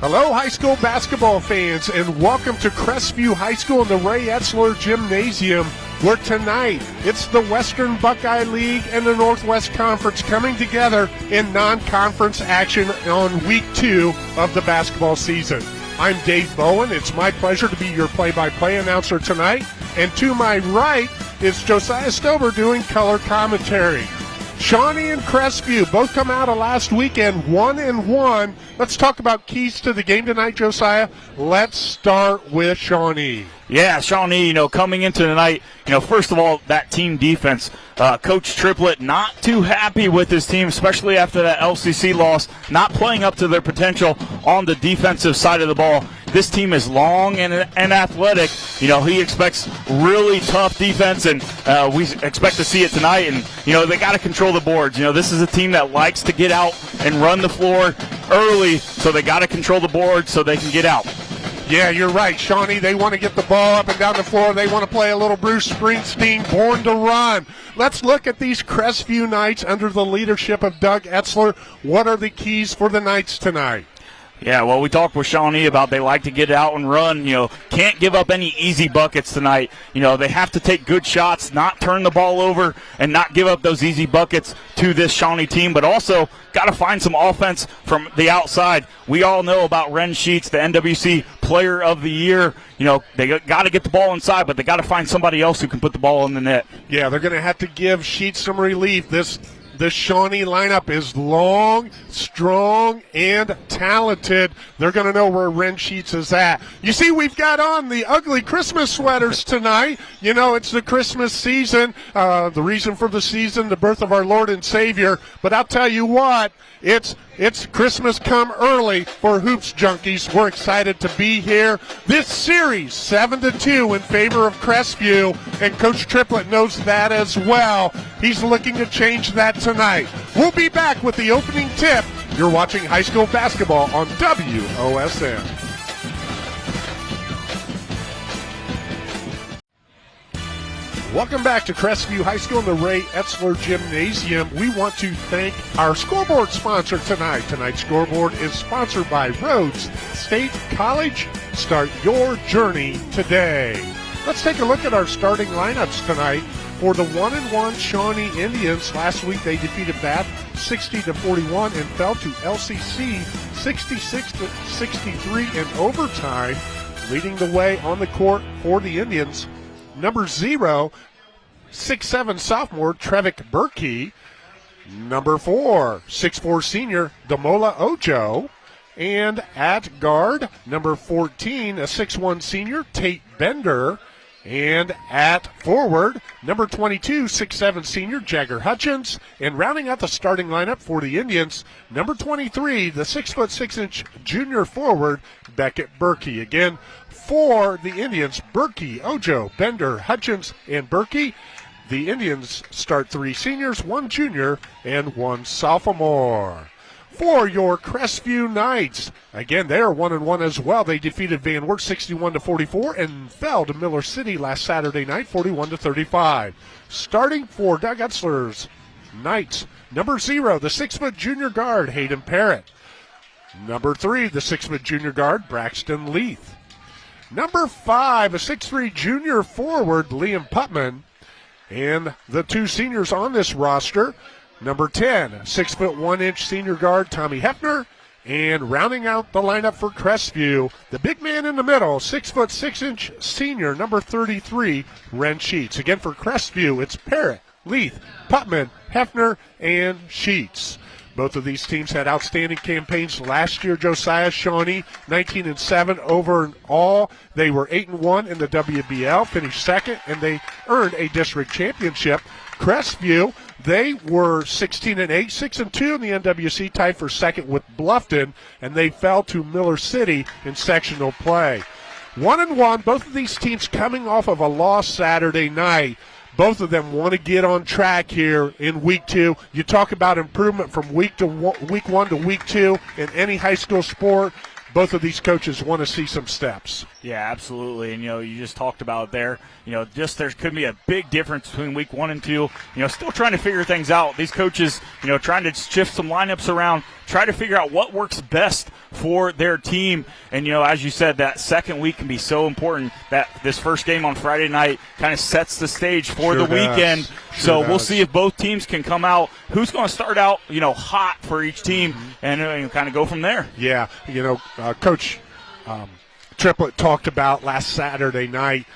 Hello, high school basketball fans, and welcome to Crestview High School in the Ray Etzler Gymnasium, where tonight it's the Western Buckeye League and the Northwest Conference coming together in non-conference action on week 2 of the basketball season. I'm Dave Bowen. It's my pleasure to be your play-by-play announcer tonight, and to my right is Josiah Stover doing color commentary. Shawnee and Crestview both come out of last weekend 1-1. Let's talk about keys to the game tonight, Josiah. Let's start with Shawnee. Yeah, Shawnee, coming into tonight, first of all, that team defense. Coach Triplett not too happy with his team, especially after that LCC loss, not playing up to their potential on the defensive side of the ball. This team is long and athletic. He expects really tough defense, and we expect to see it tonight. And, they got to control the boards. This is a team that likes to get out and run the floor early, so they got to control the boards so they can get out. Yeah, you're right, Shawnee. They want to get the ball up and down the floor. They want to play a little Bruce Springsteen, Born to Run. Let's look at these Crestview Knights under the leadership of Doug Etzler. What are the keys for the Knights tonight? Yeah, well, we talked with Shawnee about they like to get out and run. Can't give up any easy buckets tonight. They have to take good shots, not turn the ball over, and not give up those easy buckets to this Shawnee team, but also got to find some offense from the outside. We all know about Ren Sheets, the NWC Player of the Year. They got to get the ball inside, but they got to find somebody else who can put the ball in the net. Yeah, they're going to have to give Sheets some relief. The Shawnee lineup is long, strong, and talented. They're going to know where Ren Sheets is at. You see, we've got on the ugly Christmas sweaters tonight. It's the Christmas season, the reason for the season, the birth of our Lord and Savior. But I'll tell you what, it's Christmas come early for Hoops Junkies. We're excited to be here. This series, 7-2 in favor of Crestview, and Coach Triplett knows that as well. He's looking to change that tonight. We'll be back with the opening tip. You're watching high school basketball on WOSN. Welcome back to Crestview High School in the Ray Etzler Gymnasium. We want to thank our scoreboard sponsor tonight. Tonight's scoreboard is sponsored by Rhodes State College. Start your journey today. Let's take a look at our starting lineups tonight. For the 1-1 Shawnee Indians, last week they defeated Bath 60-41 and fell to LCC 66-63 in overtime. Leading the way on the court for the Indians, number 0, 6'7" sophomore Trevick Berkey. Number 4, 6'4" senior Damola Ojo. And at guard, number 14, a 6'1" senior Tate Bender. And at forward, number 22, 6'7" senior Jagger Hutchins. And rounding out the starting lineup for the Indians, number 23, the 6'6" junior forward Beckett Berkey. Again, for the Indians, Berkey, Ojo, Bender, Hutchins, and Berkey. The Indians start 3 seniors, 1 junior, and 1 sophomore. For your Crestview Knights, again, they are 1-1 as well. They defeated Van Wert 61-44 and fell to Miller City last Saturday night, 41-35. Starting for Doug Etzler's Knights, number 0, the 6' junior guard Hayden Parrott. Number 3, the 6' junior guard Braxton Leith. Number 5, a 6'3" junior forward Liam Putman. And the 2 seniors on this roster, number 10, 6'1" senior guard Tommy Hefner. And rounding out the lineup for Crestview, the big man in the middle, 6'6" senior, number 33, Ren Sheets. Again, for Crestview, it's Parrott, Leith, Putman, Hefner, and Sheets. Both of these teams had outstanding campaigns last year. Josiah, Shawnee, 19-7 overall. They were 8-1 in the WBL, finished second, and they earned a district championship. Crestview, they were 16-8, 6-2 in the NWC, tied for second with Bluffton, and they fell to Miller City in sectional play. 1-1, both of these teams coming off of a loss Saturday night. Both of them want to get on track here in week 2. You talk about improvement from week 1 to week 2 in any high school sport. Both of these coaches want to see some steps. Yeah, absolutely. And, you just talked about there, just there could be a big difference between week 1 and 2. Still trying to figure things out. These coaches, trying to shift some lineups around, try to figure out what works best for their team. And, as you said, that second week can be so important. That this first game on Friday night kind of sets the stage for the weekend. So we'll see if both teams can come out. Who's going to start out, hot for each team and kind of go from there. Yeah, Coach Triplett talked about last Saturday night.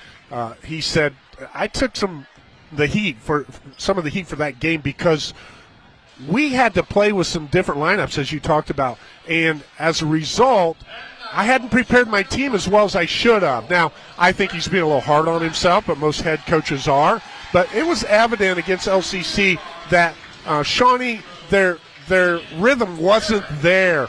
He said, I took some of the heat for that game because we had to play with some different lineups, as you talked about. And as a result, I hadn't prepared my team as well as I should have. Now, I think he's being a little hard on himself, but most head coaches are. But it was evident against LCC that Shawnee, their rhythm wasn't there.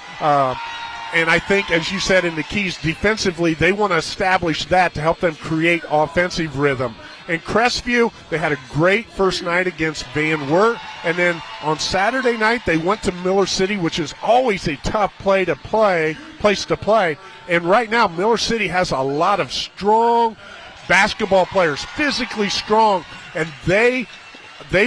And I think, as you said in the keys, defensively, they want to establish that to help them create offensive rhythm. And Crestview, they had a great first night against Van Wert. And then on Saturday night, they went to Miller City, which is always a tough place to play. And right now, Miller City has a lot of strong basketball players, physically strong. And they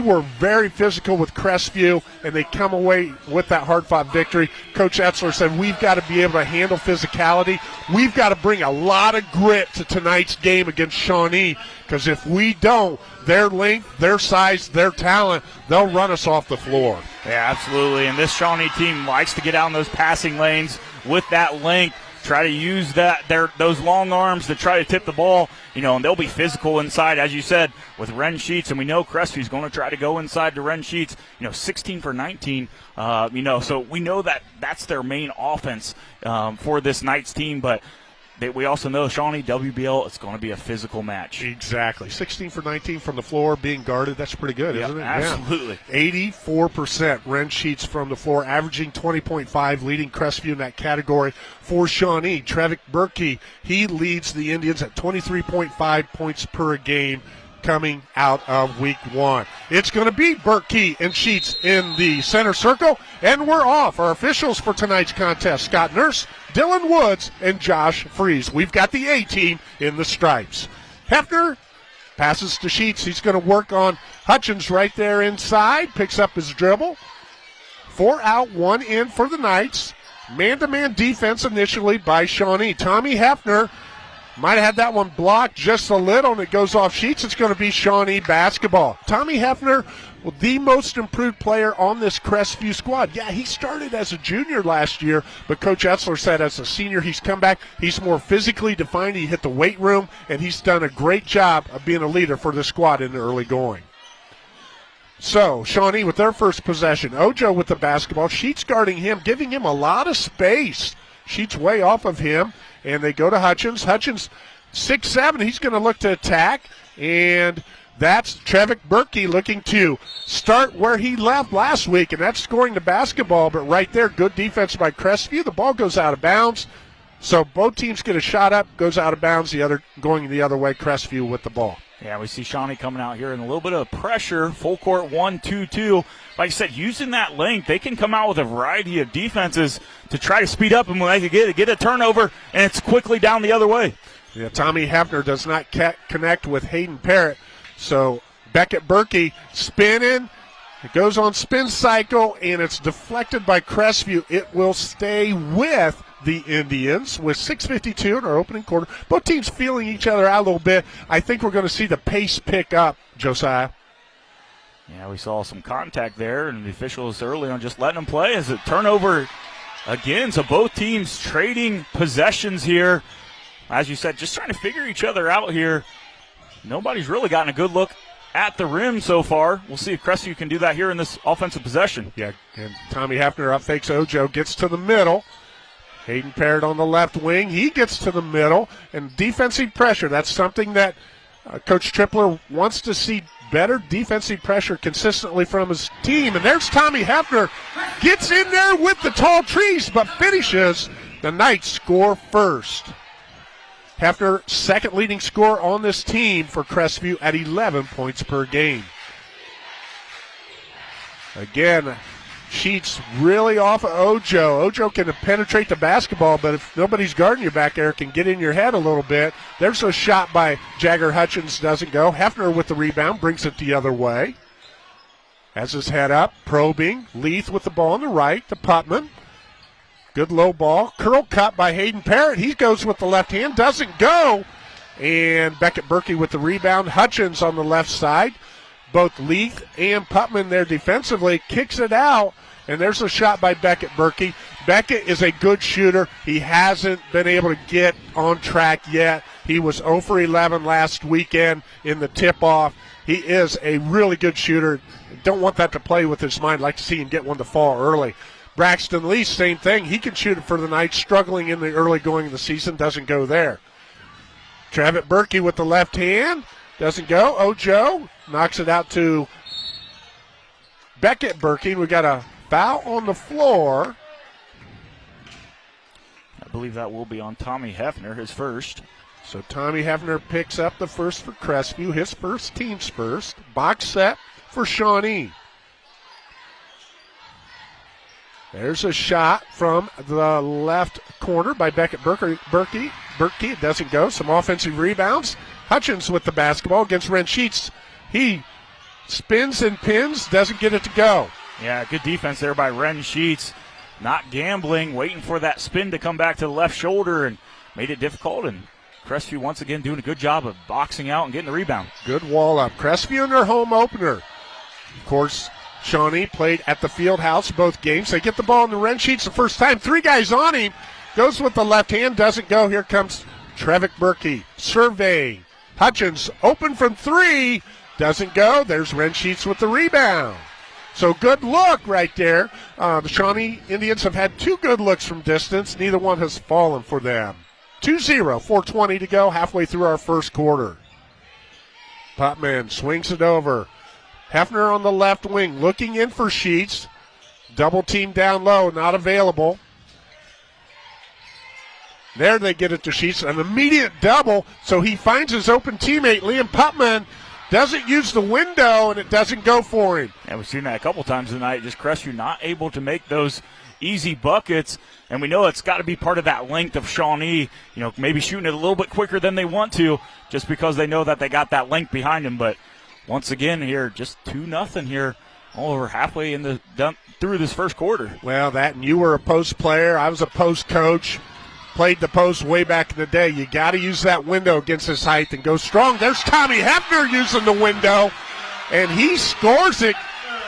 were very physical with Crestview, and they come away with that hard-fought victory. Coach Etzler said, we've got to be able to handle physicality. We've got to bring a lot of grit to tonight's game against Shawnee, because if we don't, their length, their size, their talent, they'll run us off the floor. Yeah, absolutely. And this Shawnee team likes to get out in those passing lanes with that length. Try to use those long arms to try to tip the ball, and they'll be physical inside, as you said, with Ren Sheets. And we know Crestview's going to try to go inside to Ren Sheets, 16 for 19, so we know that that's their main offense for this night's team. But we also know Shawnee, WBL, it's going to be a physical match. Exactly. 16 for 19 from the floor, being guarded. That's pretty good, isn't it? Absolutely. Yeah. 84% Ren Sheets from the floor, averaging 20.5, leading Crestview in that category. For Shawnee, Trevick Berkey, he leads the Indians at 23.5 points per game coming out of week 1. It's going to be Berkey and Sheets in the center circle, and we're off. Our officials for tonight's contest, Scott Nurse, Dylan Woods, and Josh Fries. We've got the A-team in the stripes. Hefner passes to Sheets. He's going to work on Hutchins right there inside, picks up his dribble. 4 out, 1 in for the Knights. Man-to-man defense initially by Shawnee. Tommy Hefner might have had that one blocked just a little, and it goes off Sheets. It's going to be Shawnee basketball. Tommy Hefner, the most improved player on this Crestview squad. Yeah, he started as a junior last year, but Coach Etzler said as a senior he's come back. He's more physically defined. He hit the weight room, and he's done a great job of being a leader for the squad in the early going. So, Shawnee with their first possession. Ojo with the basketball. Sheets guarding him, giving him a lot of space. Sheets way off of him, and they go to Hutchins. Hutchins, 6'7", he's going to look to attack, and that's Trevick Berkey looking to start where he left last week, and that's scoring the basketball. But right there, good defense by Crestview. The ball goes out of bounds. So both teams get a shot up, goes out of bounds, going the other way, Crestview with the ball. Yeah, we see Shawnee coming out here in a little bit of pressure. Full court 1-2-2. Like I said, using that length, they can come out with a variety of defenses to try to speed up, and when they get a turnover, and it's quickly down the other way. Yeah, Tommy Hefner does not connect with Hayden Parrott. So Beckett Berkey spinning. It goes on spin cycle, and it's deflected by Crestview. It will stay with the Indians with 6:52 in our opening quarter. Both teams feeling each other out a little bit. I think we're going to see the pace pick up, Josiah. Yeah, we saw some contact there, and the officials early on just letting them play as a turnover again. So both teams trading possessions here. As you said, just trying to figure each other out here. Nobody's really gotten a good look at the rim so far. We'll see if Crestview can do that here in this offensive possession. Yeah, and Tommy Hefner up fakes Ojo, gets to the middle. Hayden Parrott on the left wing. He gets to the middle. And defensive pressure, that's something that Coach Tripler wants to see, better defensive pressure consistently from his team. And there's Tommy Hefner. Gets in there with the tall trees, but finishes. The Knights score first. Hefner, second leading scorer on this team for Crestview at 11 points per game. Again, Sheets really off of Ojo. Ojo can penetrate the basketball, but if nobody's guarding you back there, it can get in your head a little bit. There's a shot by Jagger Hutchins, doesn't go. Hefner with the rebound, brings it the other way. Has his head up, probing. Leith with the ball on the right to Putman. Good low ball. Curl cut by Hayden Parrott. He goes with the left hand, doesn't go. And Beckett Berkey with the rebound. Hutchins on the left side. Both Leith and Putman there defensively. Kicks it out, and there's a shot by Beckett Berkey. Beckett is a good shooter. He hasn't been able to get on track yet. He was 0 for 11 last weekend in the tip-off. He is a really good shooter. Don't want that to play with his mind. Like to see him get one to fall early. Braxton Lee, same thing. He can shoot it for the night. Struggling in the early going of the season. Doesn't go there. Travis Berkey with the left hand. Doesn't go. Ojo knocks it out to Beckett Berkey. We got a foul on the floor. I believe that will be on Tommy Hefner, his first. So Tommy Hefner picks up the first for Crestview, his first, team's first. Box set for Shawnee. There's a shot from the left corner by Beckett Berkey. It doesn't go. Some offensive rebounds. Hutchins with the basketball against Ren Sheets. He spins and pins, doesn't get it to go. Yeah, good defense there by Ren Sheets. Not gambling, waiting for that spin to come back to the left shoulder and made it difficult. And Crestview once again doing a good job of boxing out and getting the rebound. Good wall up. Crestview in their home opener. Of course, Shawnee played at the field house both games. They get the ball in the Ren Sheets the first time. 3 guys on him. Goes with the left hand, doesn't go. Here comes Trevick Berkey. Survey. Hutchins open from 3. Doesn't go. There's Ren Sheets with the rebound. So good look right there. The Shawnee Indians have had 2 good looks from distance. Neither one has fallen for them. 2-0, 4:20 to go, halfway through our first quarter. Putman swings it over. Hefner on the left wing, looking in for Sheets. Double team down low, not available. There they get it to Sheets, an immediate double, so he finds his open teammate, Liam Putman. Doesn't use the window, and it doesn't go for him. Yeah, we've seen that a couple times tonight. Just Crestview not able to make those easy buckets, and we know it's got to be part of that length of Shawnee, maybe shooting it a little bit quicker than they want to just because they know that they got that length behind them. But once again here, just 2-0 here, all over halfway through this first quarter. Well, that, and you were a post player. I was a post coach. Played the post way back in the day. You got to use that window against his height and go strong. There's Tommy Hefner using the window, and he scores it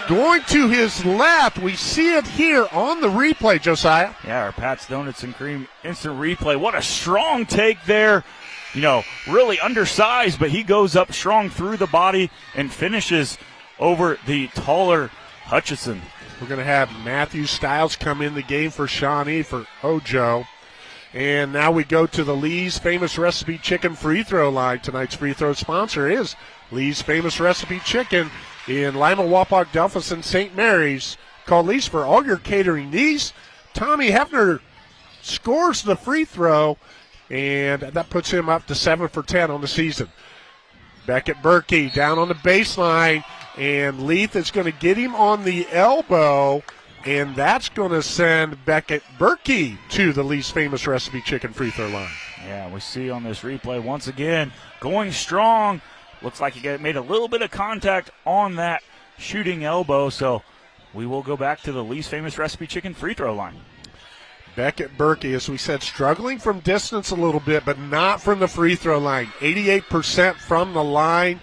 going to his left. We see it here on the replay, Josiah. Yeah, our Pat's Donuts and Cream instant replay. What a strong take there. Really undersized, but he goes up strong through the body and finishes over the taller Hutchison. We're going to have Matthew Stiles come in the game for Shawnee for Ojo. And now we go to the Lee's Famous Recipe Chicken free throw line. Tonight's free throw sponsor is Lee's Famous Recipe Chicken in Lima, Wapak, Delphus, and St. Mary's. Call Lee's for all your catering needs. Tommy Hefner scores the free throw, and that puts him up to 7 for 10 on the season. Beckett Berkey down on the baseline, and Leith is going to get him on the elbow. And that's going to send Beckett Berkey to the Lee's Famous Recipe Chicken free throw line. Yeah, we see on this replay once again going strong. Looks like he made a little bit of contact on that shooting elbow. So we will go back to the Lee's Famous Recipe Chicken free throw line. Beckett Berkey, as we said, struggling from distance a little bit, but not from the free throw line. 88% from the line.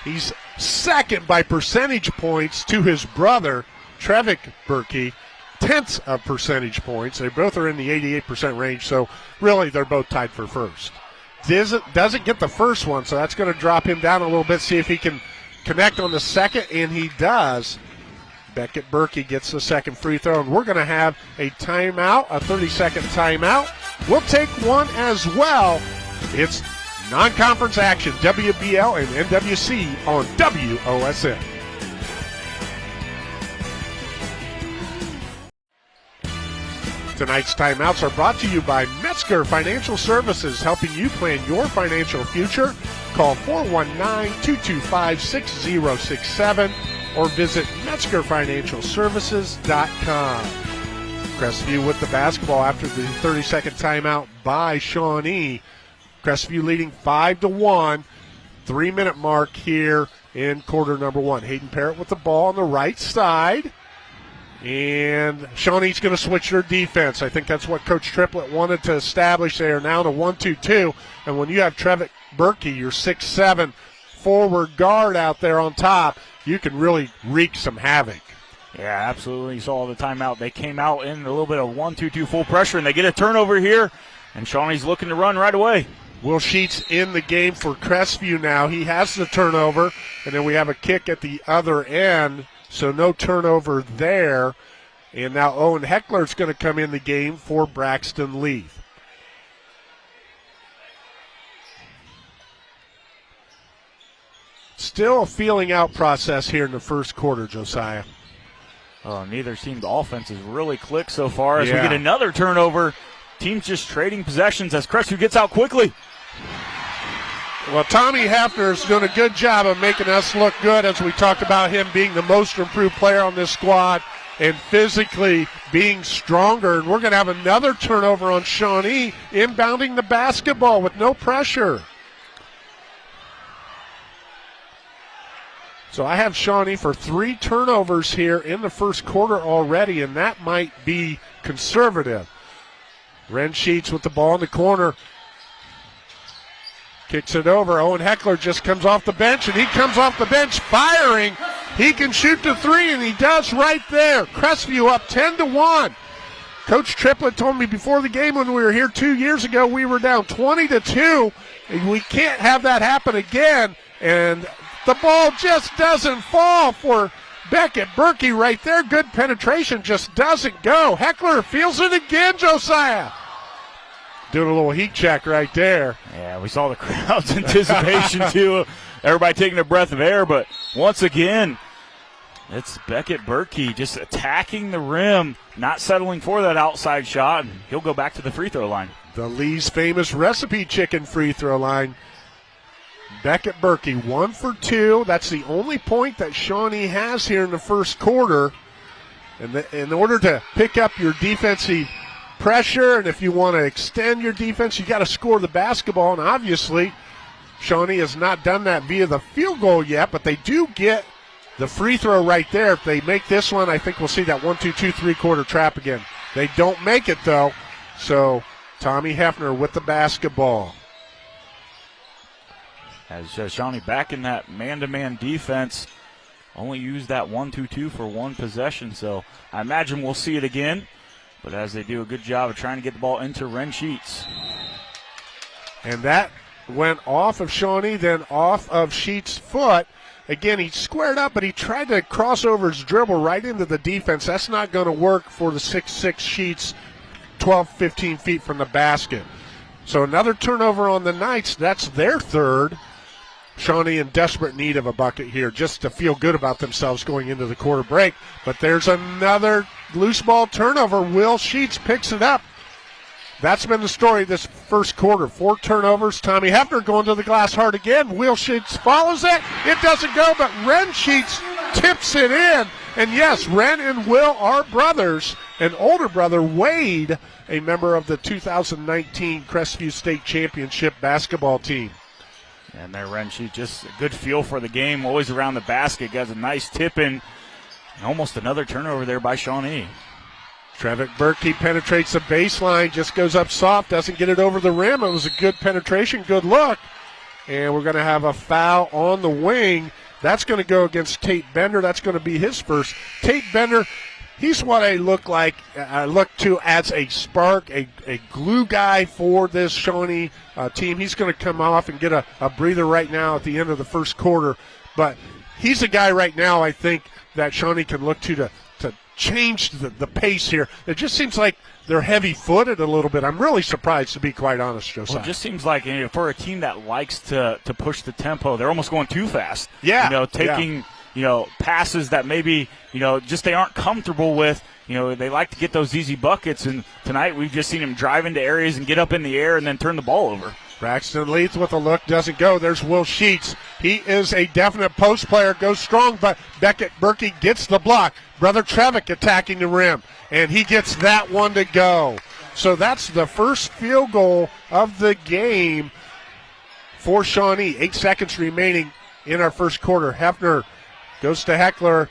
He's second by percentage points to his brother, Trevick Berkey, tenths of percentage points. They both are in the 88% range, so really they're both tied for first. Doesn't get the first one, so that's going to drop him down a little bit, see if he can connect on the second, and he does. Beckett Berkey gets the second free throw, and we're going to have a timeout, a 30-second timeout. We'll take one as well. It's non-conference action, WBL and NWC on WOSN. Tonight's timeouts are brought to you by Metzger Financial Services, helping you plan your financial future. Call 419-225-6067. or visit MetzgerFinancialServices.com. Crestview with the basketball after the 30-second timeout by Shawnee. Crestview leading 5-1. 3-minute mark here in quarter number one. Hayden Parrott with the ball on the right side. And Shawnee's going to switch their defense. I think that's what Coach Triplett wanted to establish. They are now in a 1-2-2. And when you have Trevick Berkey, your 6'7" forward guard out there on top, you can really wreak some havoc. Yeah, absolutely. You saw the timeout. They came out in a little bit of 1-2-2 full pressure, and they get a turnover here. And Shawnee's looking to run right away. Will Sheets in the game for Crestview now. He has the turnover, and then we have a kick at the other end, so no turnover there. And now Owen Heckler's going to come in the game for Braxton Leaf. Still a feeling out process here in the first quarter, Josiah. Neither team's offense has really clicked so far as we get another turnover. Teams just trading possessions as Crestview gets out quickly. Well, Tommy Hafner's doing a good job of making us look good, as we talked about him being the most improved player on this squad and physically being stronger. And we're going to have another turnover on Shawnee inbounding the basketball with no pressure. So I have Shawnee for 3 turnovers here in the first quarter already, and that might be conservative. Ren Sheets with the ball in the corner. Kicks it over. Owen Heckler just comes off the bench, and he comes off the bench firing. He can shoot the 3, and he does right there. Crestview up 10-1. Coach Triplett told me before the game when we were here 2 years ago, we were down 20-2. And we can't have that happen again. And the ball just doesn't fall for Beckett Berkey right there. Good penetration, just doesn't go. Heckler feels it again, Josiah. Doing a little heat check right there. Yeah, we saw the crowd's anticipation too. Everybody taking a breath of air, but once again, it's Beckett Berkey just attacking the rim, not settling for that outside shot, and he'll go back to the free throw line. The Lee's famous recipe chicken free throw line. Beckett Berkey 1 for 2. That's the only point that Shawnee has here in the first quarter. And in order to pick up your defensive pressure, and if you want to extend your defense, you got to score the basketball. And obviously, Shawnee has not done that via the field goal yet, but they do get the free throw right there. If they make this one, I think we'll see that 1-2-2 3-quarter trap again. They don't make it, though. So Tommy Hefner with the basketball. As Shawnee back in that man-to-man defense, only used that 1-2-2 for one possession. So I imagine we'll see it again. But as they do a good job of trying to get the ball into Ren Sheets. And that went off of Shawnee, then off of Sheets' foot. Again, he squared up, but he tried to cross over his dribble right into the defense. That's not going to work for the 6'6 Sheets, 12, 15 feet from the basket. So another turnover on the Knights. That's their third. Shawnee in desperate need of a bucket here just to feel good about themselves going into the quarter break. But there's another loose ball turnover. Will Sheets picks it up. That's been the story this first quarter. 4 turnovers. Tommy Hefner going to the glass hard again. Will Sheets follows it. It doesn't go, but Ren Sheets tips it in. And yes, Ren and Will are brothers. An older brother, Wade, a member of the 2019 Crestview State Championship basketball team. And there, Ren Sheets, just a good feel for the game, always around the basket. Got a nice tip in. And almost another turnover there by Shawnee. Trevick Berkey penetrates the baseline, just goes up soft, doesn't get it over the rim. It was a good penetration, good look. And we're going to have a foul on the wing. That's going to go against Tate Bender. That's going to be his first. Tate Bender, he's what I look to as a spark, a glue guy for this Shawnee team. He's going to come off and get a breather right now at the end of the first quarter. But he's a guy right now, I think, that Shawnee can look to change the pace here. It just seems like they're heavy-footed a little bit. I'm really surprised, to be quite honest, Josiah. Well, it just seems like, for a team that likes to push the tempo, they're almost going too fast. Yeah. Taking passes that maybe, just they aren't comfortable with. They like to get those easy buckets, and tonight we've just seen him drive into areas and get up in the air and then turn the ball over. Braxton Leith with a look, doesn't go. There's Will Sheets. He is a definite post player, goes strong, but Beckett Berkey gets the block. Brother Trevick attacking the rim, and he gets that one to go. So that's the first field goal of the game for Shawnee. 8 seconds remaining in our first quarter. Hefner goes to Heckler,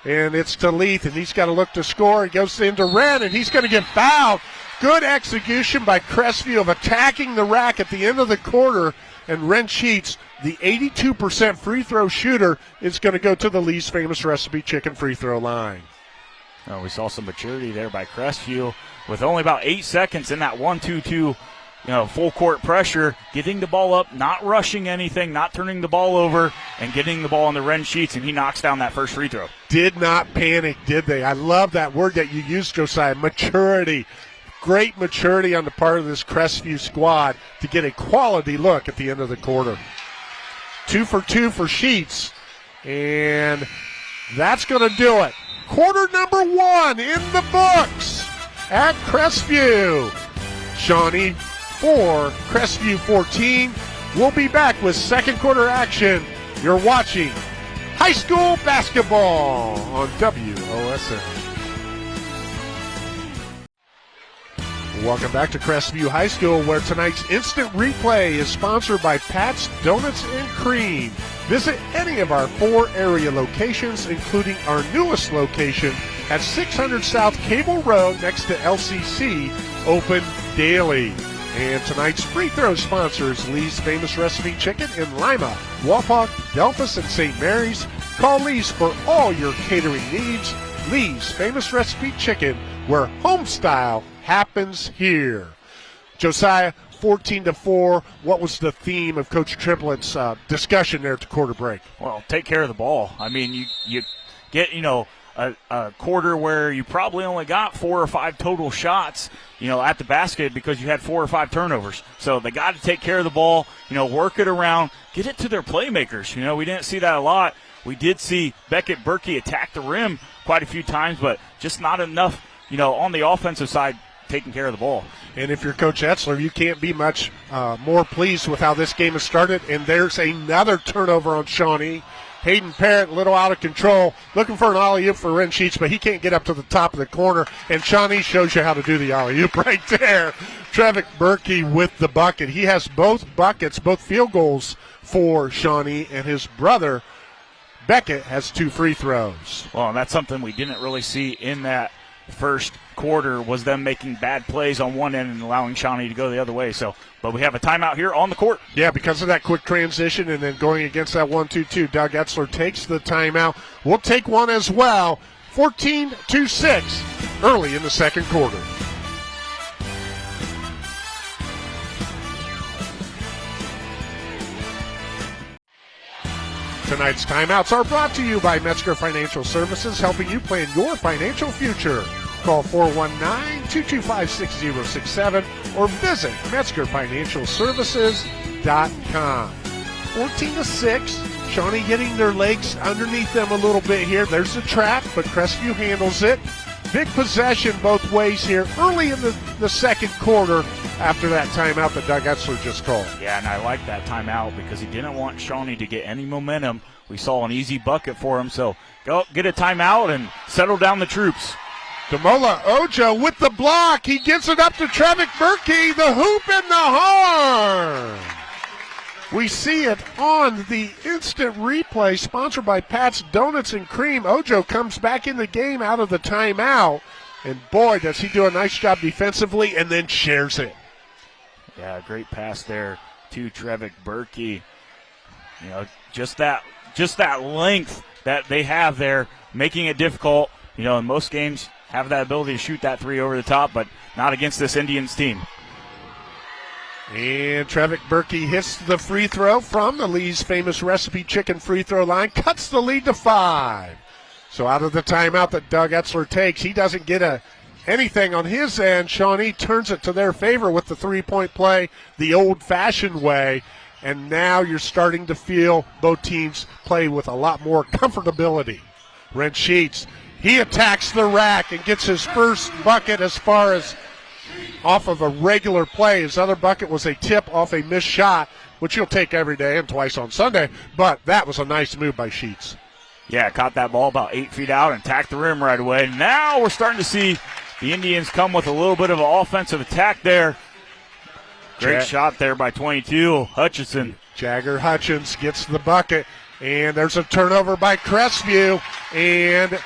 and it's to Leith, and he's got to look to score. He goes into Wren, and he's going to get fouled. Good execution by Crestview of attacking the rack at the end of the quarter, and Wren Sheets, the 82% free throw shooter, is going to go to the Lee's Famous Recipe Chicken free throw line. Oh, we saw some maturity there by Crestview with only about 8 seconds in that 1-2-2, full court pressure, getting the ball up, not rushing anything, not turning the ball over, and getting the ball on the Wren Sheets, and he knocks down that first free throw. Did not panic, did they? I love that word that you used, Josiah, maturity. Great maturity on the part of this Crestview squad to get a quality look at the end of the quarter. 2 for 2 for Sheets, and that's going to do it. Quarter number 1 in the books at Crestview. Shawnee 4, Crestview 14. We'll be back with second quarter action. You're watching high school basketball on WOSN. Welcome back to Crestview High School, where tonight's instant replay is sponsored by Pat's Donuts and Cream. Visit any of our 4 area locations, including our newest location at 600 South Cable Road next to LCC, open daily. And tonight's free throw sponsors, Lee's Famous Recipe Chicken in Lima, Wapak, Delphus, and St. Mary's. Call Lee's for all your catering needs. Lee's Famous Recipe Chicken, where home style happens here. Josiah, 14-4. What was the theme of Coach Triplett's discussion there at the quarter break? Well, take care of the ball. I mean, you get, a quarter where you probably only got 4 or 5 total shots, at the basket because you had 4 or 5 turnovers. So they got to take care of the ball, work it around, get it to their playmakers. We didn't see that a lot. We did see Beckett Berkey attack the rim quite a few times, but just not enough, on the offensive side, taking care of the ball. And if you're Coach Etzler, you can't be much more pleased with how this game has started. And there's another turnover on Shawnee. Hayden Parrott, a little out of control, looking for an alley-oop for Wren Sheets, but he can't get up to the top of the corner. And Shawnee shows you how to do the alley-oop right there. Trevick Berkey with the bucket. He has both buckets, both field goals for Shawnee, and his brother Beckett has 2 free throws. Well, and that's something we didn't really see in that first quarter, was them making bad plays on one end and allowing Shawnee to go the other way. But we have a timeout here on the court. Yeah, because of that quick transition and then going against that 1-2-2, Doug Etzler takes the timeout. We'll take one as well. 14-6 early in the second quarter. Tonight's timeouts are brought to you by Metzger Financial Services, helping you plan your financial future. Call 419-225-6067 or visit MetzgerFinancialServices.com. 14-6. Shawnee getting their legs underneath them a little bit here. There's the trap, but Crestview handles it. Big possession both ways here early in the second quarter after that timeout that Doug Etzler just called. Yeah, and I like that timeout because he didn't want Shawnee to get any momentum. We saw an easy bucket for him, so go get a timeout and settle down the troops. Damola Ojo with the block. He gives it up to Trevick Berkey, the hoop and the horn. We see it on the instant replay sponsored by Pat's Donuts and Cream. Ojo comes back in the game out of the timeout, and boy, does he do a nice job defensively and then shares it. Yeah, great pass there to Trevick Berkey. Just that length that they have there, making it difficult. In most games, have that ability to shoot that 3 over the top, but not against this Indians team. And Trevick Berkey hits the free throw from the Lee's Famous Recipe Chicken free throw line, cuts the lead to 5. So out of the timeout that Doug Etzler takes, he doesn't get anything on his end. Shawnee turns it to their favor with the 3-point play the old-fashioned way. and now you're starting to feel both teams play with a lot more comfortability. Ren Sheets, he attacks the rack and gets his first bucket as far as off of a regular play. His other bucket was a tip off a missed shot, which he'll take every day and twice on Sunday, but that was a nice move by Sheets. Yeah, caught that ball about 8 feet out and tacked the rim right away. Now we're starting to see the Indians come with a little bit of an offensive attack there. Great shot there by 22, Hutchinson. Jagger Hutchins gets the bucket, and there's a turnover by Crestview, and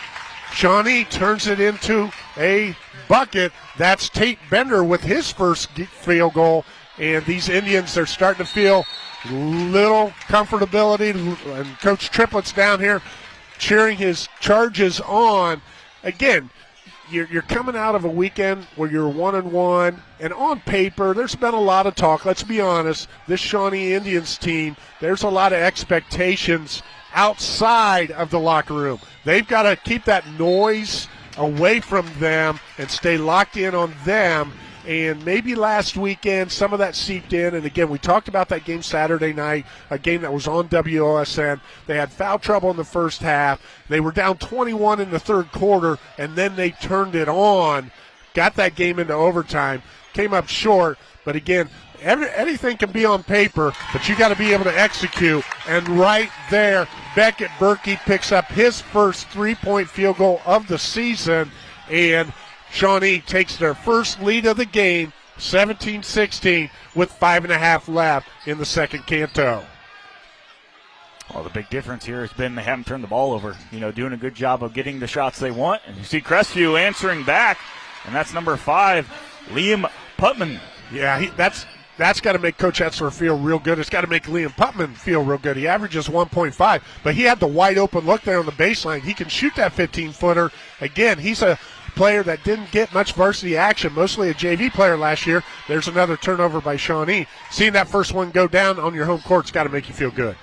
Shawnee turns it into a bucket. That's Tate Bender with his first field goal, and these Indians are starting to feel little comfortability, and Coach Triplett's down here cheering his charges on. Again, you're coming out of a weekend where you're 1-1, and on paper, there's been a lot of talk. Let's be honest, this Shawnee Indians team, there's a lot of expectations outside of the locker room. They've got to keep that noise away from them and stay locked in on them. And maybe last weekend some of that seeped in. And again, we talked about that game Saturday night, a game that was on WOSN. They had foul trouble in the first half. They were down 21 in the third quarter, and then they turned it on, got that game into overtime, came up short. But again, anything can be on paper, but you got to be able to execute. And right there, Beckett Berkey picks up his first three-point field goal of the season, and Shawnee takes their first lead of the game, 17-16, with 5.5 left in the second canto. Well, the big difference here has been they haven't turned the ball over, doing a good job of getting the shots they want. And you see Crestview answering back, and that's number 5, Liam Putman. Yeah, that's got to make Coach Etzler feel real good. It's got to make Liam Putman feel real good. He averages 1.5, but he had the wide open look there on the baseline. He can shoot that 15-footer. Again, he's a player that didn't get much varsity action, mostly a JV player last year. There's another turnover by Shawnee. Seeing that first one go down on your home court's got to make you feel good.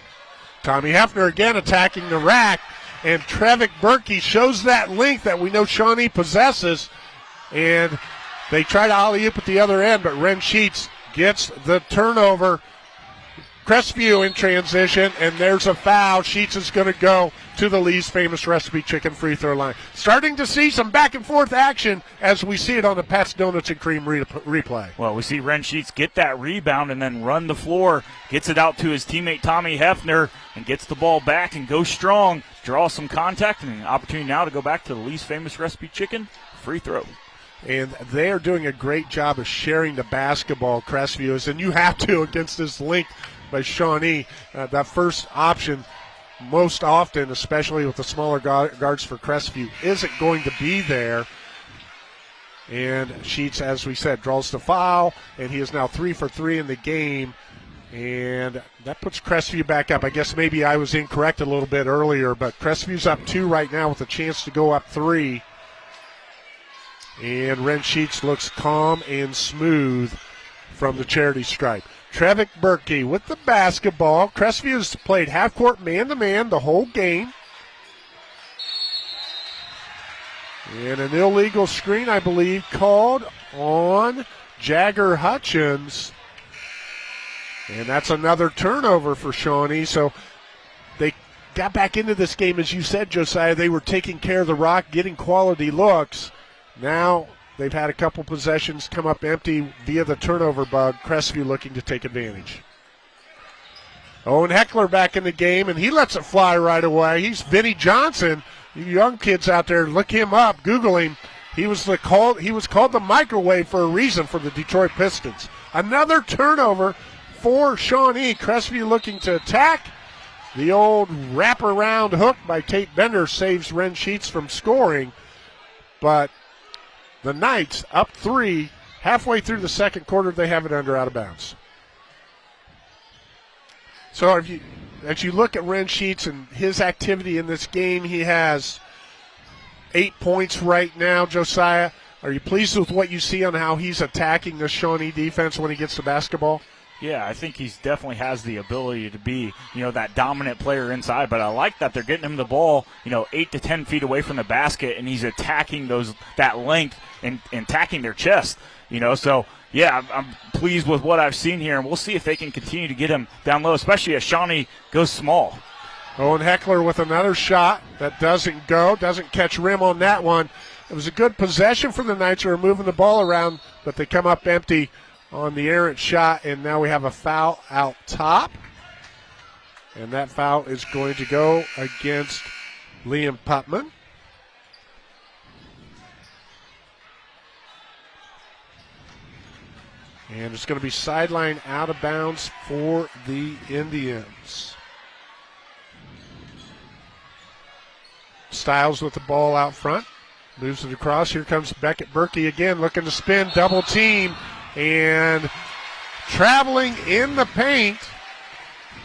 Tommy Hefner again attacking the rack, and Trevick Berkey shows that length that we know Shawnee possesses, and they try to alley-oop at the other end, but Ren Sheets gets the turnover. Crestview in transition, and there's a foul. Sheets is going to go to the Lee's Famous Recipe Chicken free throw line. Starting to see some back-and-forth action as we see it on the Pat's Donuts and Cream replay. Well, we see Ren Sheets get that rebound and then run the floor, gets it out to his teammate Tommy Hefner, and gets the ball back and goes strong, draws some contact, and an opportunity now to go back to the Lee's Famous Recipe Chicken free throw. And they are doing a great job of sharing the basketball, Crestview is, and you have to against this length by Shawnee. That first option most often, especially with the smaller guards for Crestview, isn't going to be there. And Sheets, as we said, draws the foul, and he is now 3 for 3 in the game. And that puts Crestview back up. I guess maybe I was incorrect a little bit earlier, but Crestview's up 2 right now with a chance to go up 3. And Ren Sheets looks calm and smooth from the charity stripe. Trevick Berkey with the basketball. Crestview's played half-court man-to-man the whole game. And an illegal screen, I believe, called on Jagger Hutchins. And that's another turnover for Shawnee. So they got back into this game, as you said, Josiah. They were taking care of the rock, getting quality looks. Now they've had a couple possessions come up empty via the turnover bug. Crestview looking to take advantage. Owen Heckler back in the game, and he lets it fly right away. He's Vinny Johnson. You young kids out there, look him up, Google him. He was called the microwave for a reason for the Detroit Pistons. Another turnover for Shawnee. Crestview looking to attack. The old wraparound hook by Tate Bender saves Ren Sheets from scoring. But the Knights up 3, halfway through the second quarter, they have it under out of bounds. So as you look at Ren Sheets and his activity in this game, he has 8 points right now, Josiah. Are you pleased with what you see on how he's attacking the Shawnee defense when he gets the basketball? Yeah, I think he definitely has the ability to be, that dominant player inside. But I like that they're getting him the ball, 8 to 10 feet away from the basket, and he's attacking that length and attacking their chest. So yeah, I'm pleased with what I've seen here, and we'll see if they can continue to get him down low, especially as Shawnee goes small. Owen Heckler with another shot that doesn't catch rim on that one. It was a good possession for the Knights who are moving the ball around, but they come up empty on the errant shot, and now we have a foul out top. And that foul is going to go against Liam Putman. And it's going to be sideline out of bounds for the Indians. Styles with the ball out front. Moves it across. Here comes Beckett Berkey again, looking to spin, double team. And traveling in the paint.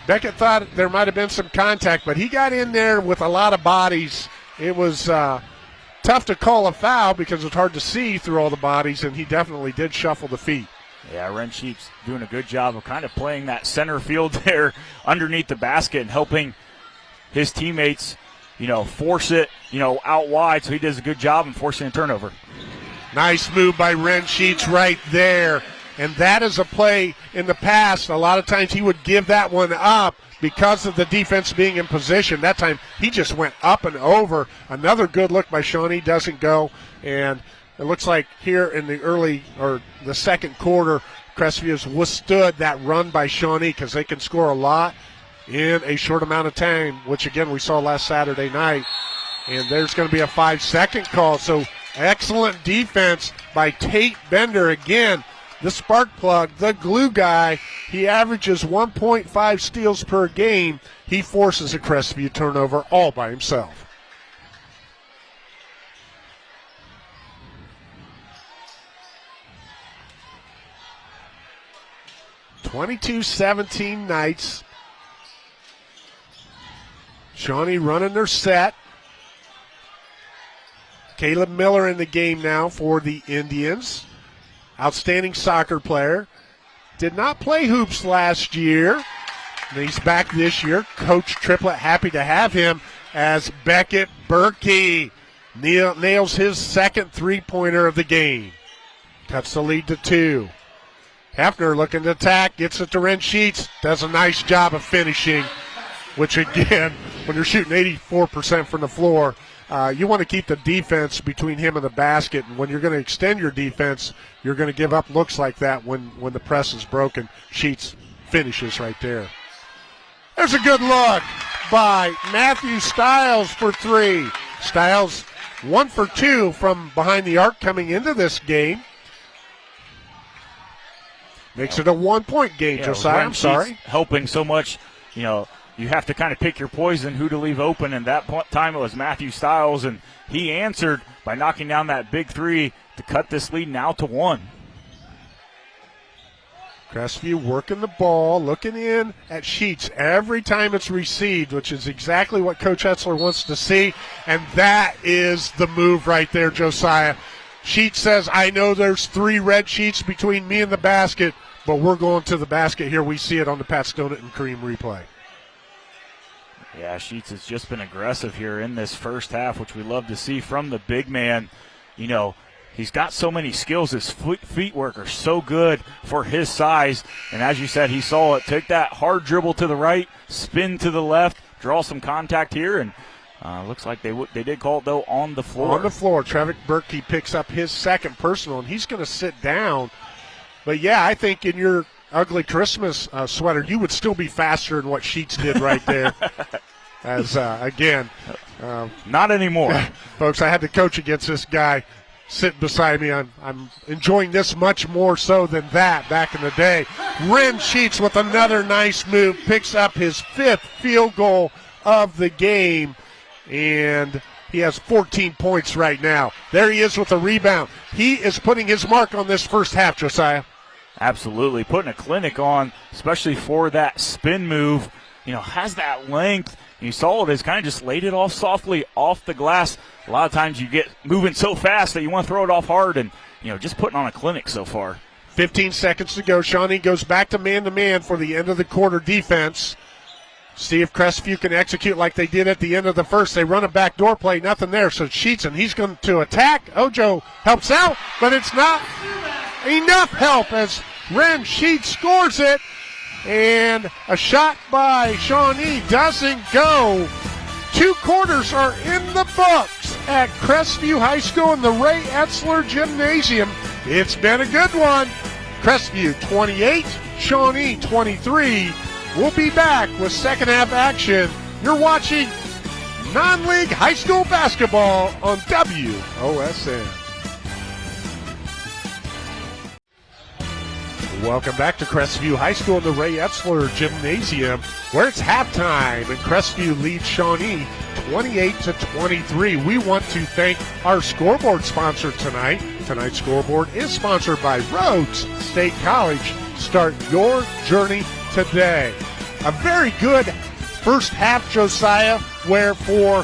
Beckett thought there might have been some contact, but he got in there with a lot of bodies. It was tough to call a foul because it's hard to see through all the bodies, and he definitely did shuffle the feet. Yeah, Ren Sheets doing a good job of kind of playing that center field there underneath the basket and helping his teammates, force it, out wide. So he does a good job in forcing a turnover. Nice move by Ren Sheets right there. And that is a play in the past. A lot of times he would give that one up because of the defense being in position. That time he just went up and over. Another good look by Shawnee, doesn't go. And it looks like here in the second quarter, Crestview has withstood that run by Shawnee because they can score a lot in a short amount of time, which again we saw last Saturday night. And there's going to be a 5-second call. So excellent defense by Tate Bender again. The spark plug, the glue guy, he averages 1.5 steals per game. He forces a Crestview turnover all by himself. (22-17) Knights. Shawnee running their set. Caleb Miller in the game now for the Indians. Outstanding soccer player. Did not play hoops last year. And he's back this year. Coach Triplett happy to have him as Beckett Berkey nails his second three-pointer of the game. Cuts the lead to 2. Hefner looking to attack. Gets it to Ren Sheets. Does a nice job of finishing. Which again, when you're shooting 84% from the floor, you want to keep the defense between him and the basket. And when you're going to extend your defense, you're going to give up looks like that when the press is broken. Sheets finishes right there. There's a good look by Matthew Stiles for 3. Stiles 1 for 2 from behind the arc coming into this game. Makes it a 1-point game, Josiah. I'm sorry. Helping so much, you have to kind of pick your poison, who to leave open, and that time it was Matthew Stiles, and he answered by knocking down that big 3 to cut this lead now to 1. Crestview working the ball, looking in at Sheets every time it's received, which is exactly what Coach Hetzler wants to see, and that is the move right there, Josiah. Sheets says, I know there's 3 red sheets between me and the basket, but we're going to the basket here. We see it on the Pat's Donut and Cream replay. Yeah, Sheets has just been aggressive here in this first half, which we love to see from the big man. He's got so many skills. His feet work are so good for his size. And as you said, he saw it. Take that hard dribble to the right, spin to the left, draw some contact here, and looks like they did call it, though, on the floor. On the floor. Trevick Berkey picks up his second personal, and he's going to sit down. But, yeah, I think in your ugly Christmas sweater, you would still be faster than what Sheets did right there. As, again. Not anymore. Folks, I had to coach against this guy sitting beside me. I'm enjoying this much more so than that back in the day. Ren Sheets with another nice move, picks up his 5th field goal of the game, and he has 14 points right now. There he is with a rebound. He is putting his mark on this first half, Josiah. Absolutely. Putting a clinic on, especially for that spin move. Has that length. You saw it as kind of just laid it off softly off the glass. A lot of times you get moving so fast that you want to throw it off hard, and, just putting on a clinic so far. 15 seconds to go. Shawnee goes back to man-to-man for the end of the quarter defense. See if Crestview can execute like they did at the end of the first. They run a backdoor play, nothing there. So Sheets, and he's going to attack. Ojo helps out, but it's not enough help as Ren Sheets scores it. And a shot by Shawnee doesn't go. 2 quarters are in the books at Crestview High School in the Ray Etzler Gymnasium. It's been a good one. Crestview 28, Shawnee 23. We'll be back with second half action. You're watching non-league high school basketball on WOSN. Welcome back to Crestview High School in the Ray Etzler Gymnasium, where it's halftime and Crestview leads Shawnee 28-23. We want to thank our scoreboard sponsor tonight. Tonight's scoreboard is sponsored by Rhodes State College. Start your journey today. A very good first half, Josiah, where for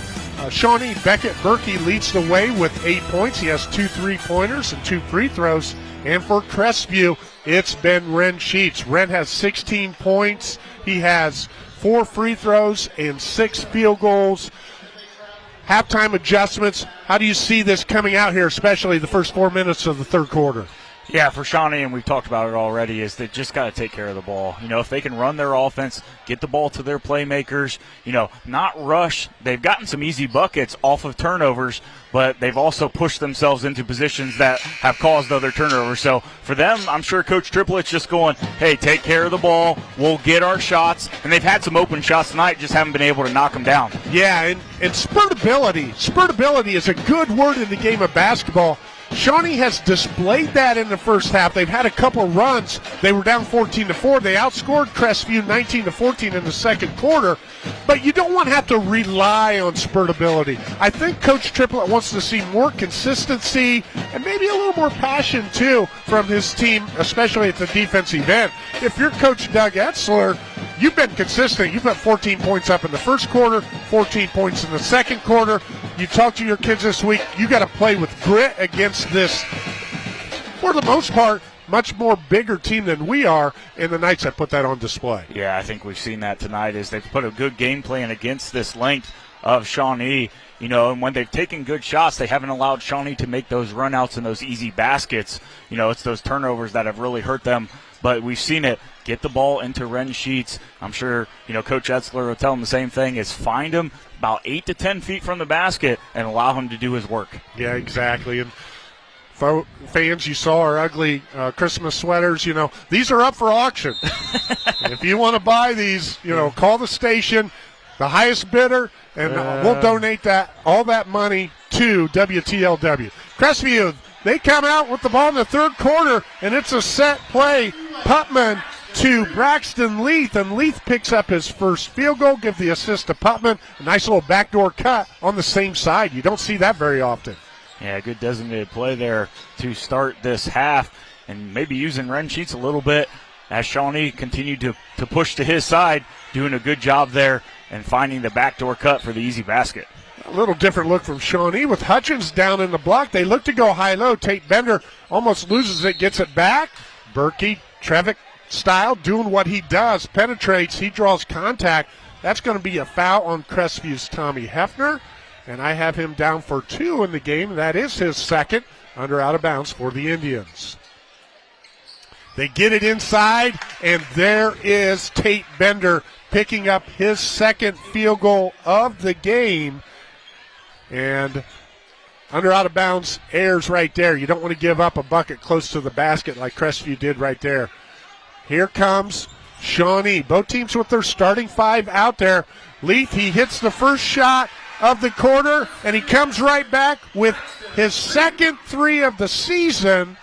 Shawnee, Beckett Berkey leads the way with 8 points. He has 2 3-pointers and 2 free throws. And for Crestview, it's been Ren Sheets. Ren has 16 points. He has 4 free throws and 6 field goals. Halftime adjustments. How do you see this coming out here, especially the first 4 minutes of the third quarter? Yeah, for Shawnee, and we've talked about it already, is they just got to take care of the ball. You know, if they can run their offense, get the ball to their playmakers, you know, not rush. They've gotten some easy buckets off of turnovers, but they've also pushed themselves into positions that have caused other turnovers. So for them, I'm sure Coach Triplett's just going, hey, take care of the ball. We'll get our shots. And they've had some open shots tonight, just haven't been able to knock them down. Yeah, and spurtability. Spurtability is a good word in the game of basketball. Shawnee has displayed that in the first half. They've had a couple runs. They were down 14-4. They outscored Crestview 19-14 in the second quarter. But you don't want to have to rely on spurtability. I think Coach Triplett wants to see more consistency and maybe a little more passion, too, from his team, especially at the defensive end. If you're Coach Doug Etzler, you've been consistent. You put 14 points up in the first quarter, 14 points in the second quarter. You talk to your kids this week, you got to play with grit against this, for the most part, much more bigger team than we are, and the Knights have put that on display. Yeah, I think we've seen that tonight is they've put a good game plan against this length of Shawnee. You know, and when they've taken good shots, they haven't allowed Shawnee to make those runouts and those easy baskets. You know, it's those turnovers that have really hurt them. But we've seen it. Get the ball into Ren Sheets. I'm sure, you know, Coach Etzler will tell him the same thing, is find him about 8 to 10 feet from the basket and allow him to do his work. Yeah, exactly. And fans, you saw our ugly Christmas sweaters. You know, these are up for auction. If you want to buy these, you know, call the station, the highest bidder, and we'll donate all that money to WTLW. Crestview, they come out with the ball in the third quarter, and it's a set play. Putman to Braxton Leith, and Leith picks up his first field goal, give the assist to Putman. A nice little backdoor cut on the same side. You don't see that very often. Yeah, good designated play there to start this half, and maybe using Ren Sheets a little bit as Shawnee continued to push to his side, doing a good job there and finding the backdoor cut for the easy basket. A little different look from Shawnee with Hutchins down in the block. They look to go high-low. Tate Bender almost loses it, gets it back. Berkey, Trevick style, doing what he does, penetrates, he draws contact. That's going to be a foul on Crestview's Tommy Hefner, and I have him down for 2 in the game. That is his second, under out of bounds for the Indians. They get it inside, and there is Tate Bender picking up his second field goal of the game. And under out of bounds airs right there. You don't want to give up a bucket close to the basket like Crestview did right there. Here comes Shawnee. Both teams with their starting 5 out there. Leith, he hits the first shot of the quarter, and he comes right back with his second 3 of the season.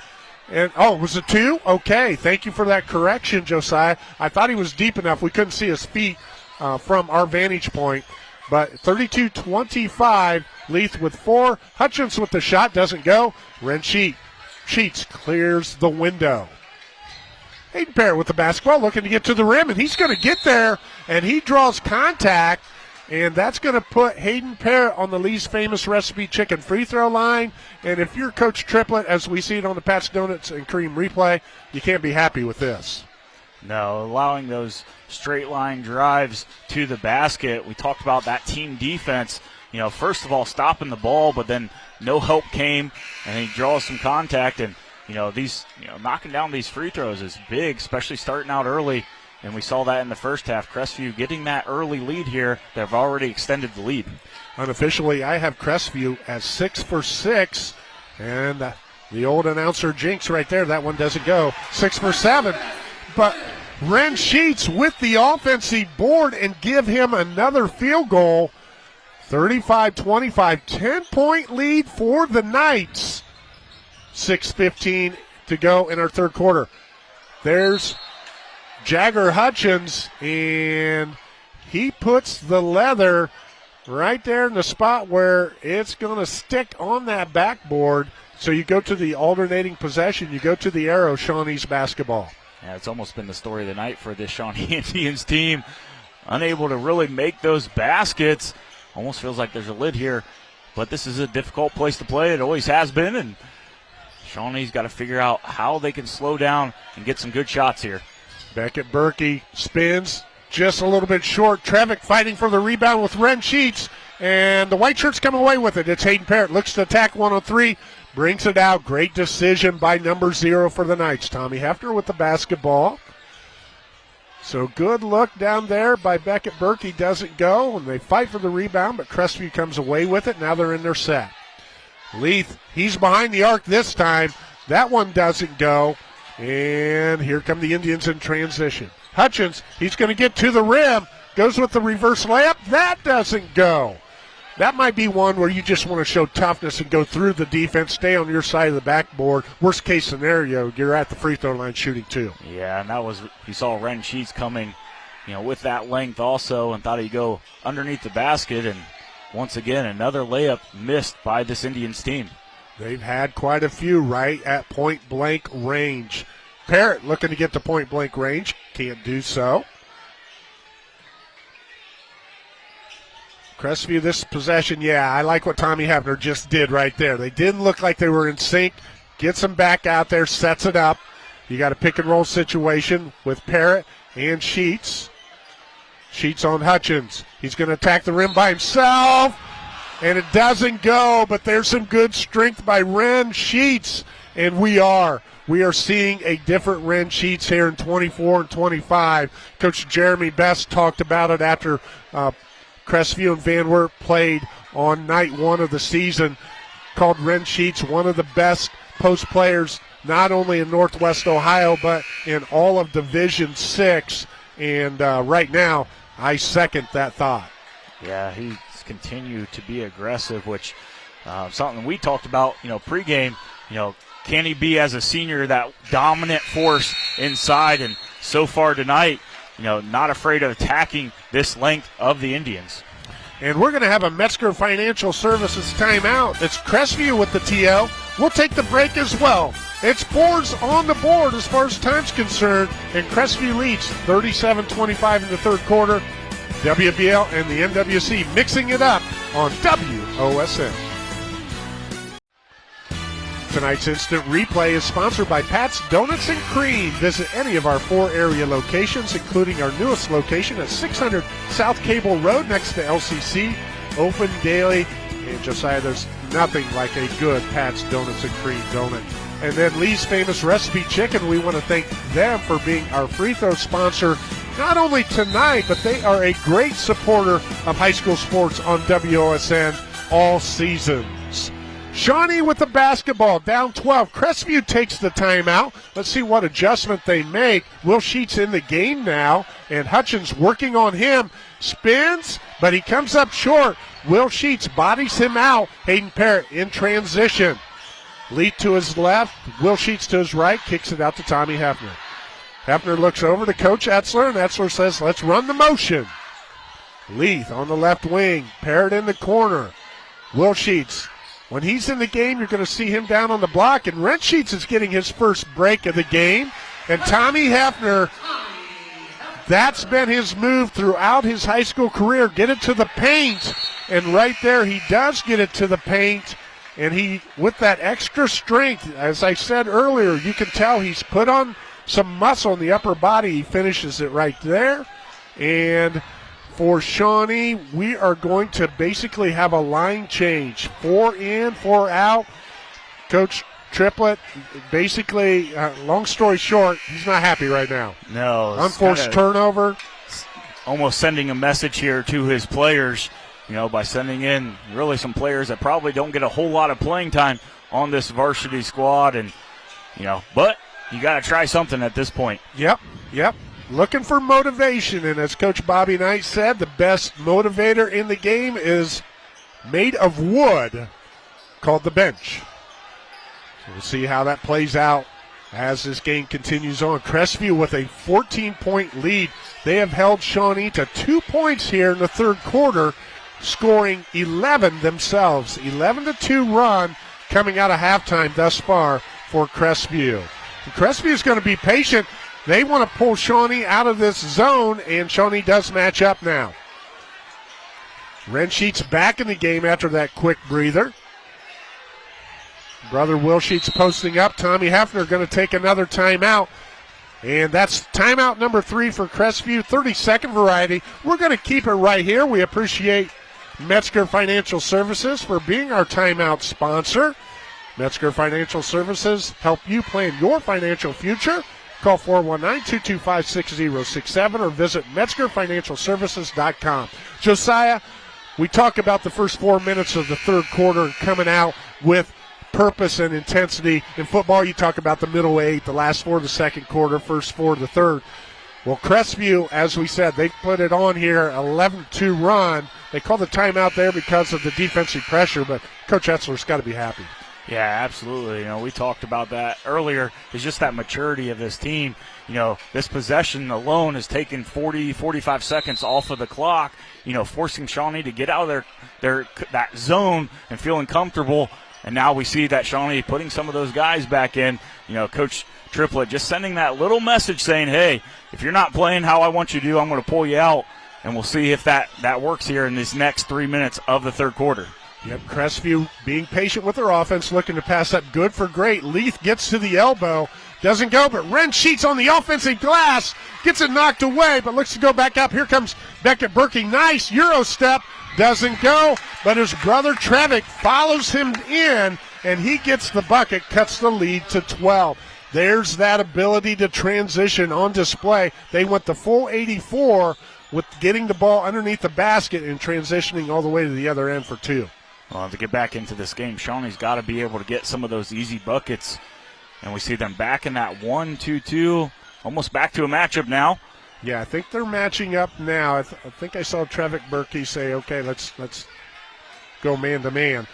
And was it 2? Okay, thank you for that correction, Josiah. I thought he was deep enough. We couldn't see his feet from our vantage point. But 32-25, Leith with 4. Hutchins with the shot, doesn't go. Ren Sheets clears the window. Hayden Parrott with the basketball, looking to get to the rim, and he's going to get there, and he draws contact. And that's going to put Hayden Parrott on the Lee's Famous Recipe chicken free throw line. And if you're Coach Triplett, as we see it on the Pat's Donuts and Cream replay, you can't be happy with this. No, allowing those straight line drives to the basket. We talked about that team defense. First of all, stopping the ball, but then no help came, and he draws some contact. And, knocking down these free throws is big, especially starting out early. And we saw that in the first half. Crestview getting that early lead here. They've already extended the lead. Unofficially, I have Crestview as 6 for 6. And the old announcer jinx right there. That one doesn't go. 6 for 7. But Ren Sheets with the offensive board and give him another field goal. 35-25. 10-point lead for the Knights. 6:15 to go in our third quarter. There's Jagger Hutchins, and he puts the leather right there in the spot where it's going to stick on that backboard. So you go to the alternating possession, you go to the arrow, Shawnee's basketball. Yeah, it's almost been the story of the night for this Shawnee Indians team. Unable to really make those baskets. Almost feels like there's a lid here, but this is a difficult place to play. It always has been, and Shawnee's got to figure out how they can slow down and get some good shots here. Beckett Berkey spins just a little bit short. Trevick fighting for the rebound with Ren Sheets, and the white shirts come away with it. It's Hayden Parrott, looks to attack 103, brings it out. Great decision by number 0 for the Knights. Tommy Hefner with the basketball. So good look down there by Beckett Berkey, doesn't go, and they fight for the rebound, but Crestview comes away with it. Now they're in their set. Leith, he's behind the arc this time. That one doesn't go. And here come the Indians in transition. Hutchins, he's going to get to the rim. Goes with the reverse layup. That doesn't go. That might be one where you just want to show toughness and go through the defense, stay on your side of the backboard. Worst case scenario, you're at the free throw line shooting too. Yeah, and that was, you saw Ren Sheets coming, with that length also, and thought he'd go underneath the basket. And once again, another layup missed by this Indians team. They've had quite a few right at point-blank range. Parrott looking to get to point-blank range. Can't do so. Crestview, this possession, I like what Tommy Hefner just did right there. They didn't look like they were in sync. Gets them back out there, sets it up. You got a pick-and-roll situation with Parrott and Sheets. Sheets on Hutchins. He's going to attack the rim by himself. And it doesn't go, but there's some good strength by Ren Sheets. And we are seeing a different Ren Sheets here in 24 and 25. Coach Jeremy Best talked about it after Crestview and Van Wert played on night 1 of the season. Called Ren Sheets one of the best post players, not only in Northwest Ohio, but in all of Division 6. And right now, I second that thought. Yeah, he's continued to be aggressive, which something we talked about, pregame. Can he be, as a senior, that dominant force inside? And so far tonight, not afraid of attacking this length of the Indians. And we're going to have a Metzger Financial Services timeout. It's Crestview with the TL. We'll take the break as well. It's 4s on the board as far as time's concerned, and Crestview leads 37-25 in the third quarter. WBL and the NWC mixing it up on WOSN. Tonight's instant replay is sponsored by Pat's Donuts and Cream. Visit any of our 4 area locations, including our newest location at 600 South Cable Road next to LCC. Open daily. And Josiah, there's nothing like a good Pat's Donuts and Cream donut. And then Lee's Famous Recipe Chicken, we want to thank them for being our free throw sponsor, not only tonight, but they are a great supporter of high school sports on WOSN all seasons. Shawnee with the basketball, down 12. Crestview takes the timeout. Let's see what adjustment they make. Will Sheets in the game now, and Hutchins working on him. Spins, but he comes up short. Will Sheets bodies him out. Hayden Parrott in transition. Leith to his left, Will Sheets to his right, kicks it out to Tommy Hefner. Hefner looks over to Coach Etzler, and Etzler says, let's run the motion. Leith on the left wing, Parrott in the corner. Will Sheets, when he's in the game, you're going to see him down on the block, and Ren Sheets is getting his first break of the game. And Tommy Hefner That's been his move throughout his high school career. Get it to the paint. And right there, he does get it to the paint. And he, with that extra strength, as I said earlier, you can tell he's put on some muscle in the upper body. He finishes it right there. And for Shawnee, we are going to basically have a line change. 4 in, 4 out. Coach Triplett, basically, long story short, he's not happy right now. No. Unforced turnover. Almost sending a message here to his players, by sending in really some players that probably don't get a whole lot of playing time on this varsity squad. And, but you got to try something at this point. Yep. Looking for motivation. And as Coach Bobby Knight said, the best motivator in the game is made of wood, called the bench. We'll see how that plays out as this game continues on. Crestview with a 14-point lead. They have held Shawnee to 2 points here in the third quarter, scoring 11 themselves. 11-2 run coming out of halftime thus far for Crestview. And Crestview is going to be patient. They want to pull Shawnee out of this zone, and Shawnee does match up now. Rensheet's back in the game after that quick breather. Brother Wilsheets posting up. Tommy Hefner going to take another timeout. And that's timeout number 3 for Crestview, 30-second variety. We're going to keep it right here. We appreciate Metzger Financial Services for being our timeout sponsor. Metzger Financial Services help you plan your financial future. Call 419-225-6067 or visit MetzgerFinancialServices.com. Josiah, we talk about the first 4 minutes of the third quarter and coming out with purpose and intensity. In football, you talk about the middle 8, the last 4 of the second quarter, first 4 of the third. Well, Crestview, as we said, they put it on here, 11-2 run. They call the timeout there because of the defensive pressure, but Coach Etzler's got to be happy. Yeah, absolutely. We talked about that earlier. It's just that maturity of this team. This possession alone has taken 40, 45 seconds off of the clock, forcing Shawnee to get out of their that zone and feeling comfortable. And now we see that Shawnee putting some of those guys back in. Coach Triplett just sending that little message saying, hey, if you're not playing how I want you to do, I'm going to pull you out. And we'll see if that works here in these next 3 minutes of the third quarter. Yep, Crestview being patient with their offense, looking to pass up good for great. Leith gets to the elbow, doesn't go, but Rensheet's on the offensive glass, gets it knocked away, but looks to go back up. Here comes Beckett Berkey, nice Euro step, doesn't go, but his brother Trevick follows him in, and he gets the bucket, cuts the lead to 12. There's that ability to transition on display. They went the full 84 with getting the ball underneath the basket and transitioning all the way to the other end for 2. Well, to get back into this game, Shawnee's got to be able to get some of those easy buckets. And we see them back in that 1-2-2, almost back to a matchup now. Yeah, I think they're matching up now. I think I saw Trevick Berkey say, okay, let's go man-to-man.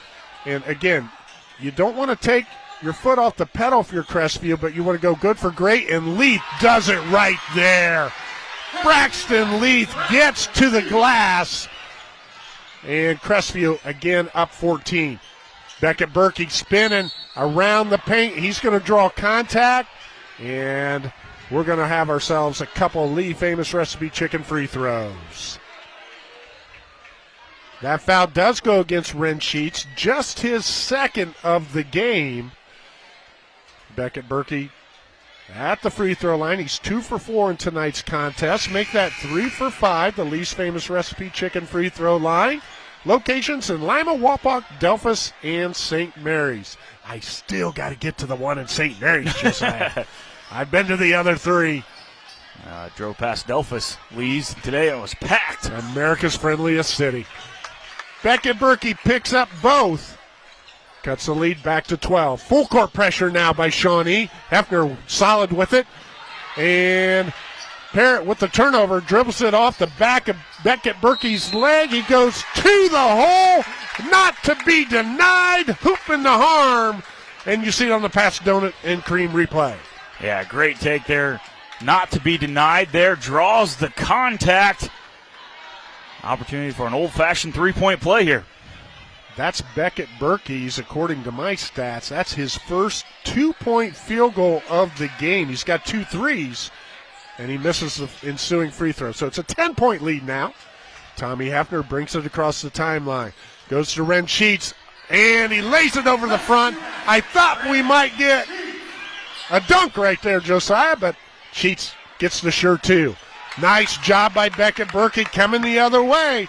And, again, you don't want to take your foot off the pedal if you're Crestview, but you want to go good for great, and Leith does it right there. Braxton Leith gets to the glass. And Crestview again up 14. Beckett Berkey spinning around the paint. He's going to draw contact. And we're going to have ourselves a couple Lee Famous Recipe chicken free throws. That foul does go against Rensheets. Just his second of the game. Beckett Berkey at the free throw line. He's 2 for 4 in tonight's contest. Make that 3 for 5. The Lee's Famous Recipe chicken free throw line. Locations in Lima, Wapak, Delphus, and St. Mary's. I still got to get to the one in St. Mary's, Josiah. I've been to the other 3. Drove past Delphus, Lee's today. It was packed. America's friendliest city. Beckett Berkey picks up both. Cuts the lead back to 12. Full court pressure now by Shawnee. Hefner solid with it. And Parrott with the turnover, dribbles it off the back of Beckett Berkey's leg. He goes to the hole, not to be denied, hooping the harm. And you see it on the Pat's Donut and Cream replay. Yeah, great take there. Not to be denied there, draws the contact. Opportunity for an old-fashioned three-point play here. That's Beckett Berkey's, according to my stats. That's his first 2-point field goal of the game. He's got 2 threes. and he misses the ensuing free throw. So it's a 10-point lead now. Tommy Hefner brings it across the timeline. Goes to Ren Sheets, and he lays it over the front. I thought we might get a dunk right there, Josiah, but Sheets gets the sure two. Nice job by Beckett Berkey coming the other way.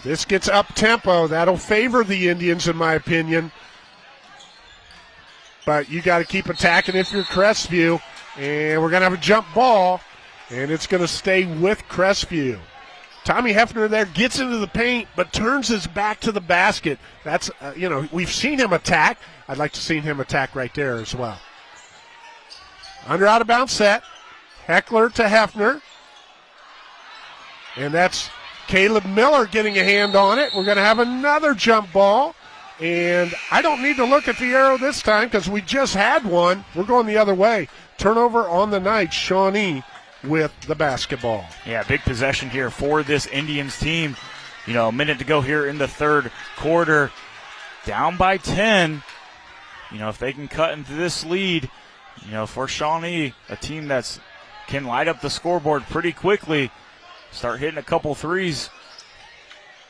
This gets up-tempo. That'll favor the Indians, in my opinion. But you got to keep attacking if you're Crestview. And we're going to have a jump ball, and it's going to stay with Crestview. Tommy Hefner there gets into the paint, but turns his back to the basket. That's, we've seen him attack. I'd like to see him attack right there as well. Under out-of-bounds set. Heckler to Hefner. And that's Caleb Miller getting a hand on it. We're going to have another jump ball. And I don't need to look at the arrow this time because we just had one. We're going the other way. Turnover on the night. Shawnee with the basketball. Yeah, big possession here for this Indians team. A minute to go here in the third quarter. Down by 10. If they can cut into this lead, for Shawnee, a team that's can light up the scoreboard pretty quickly, start hitting a couple threes,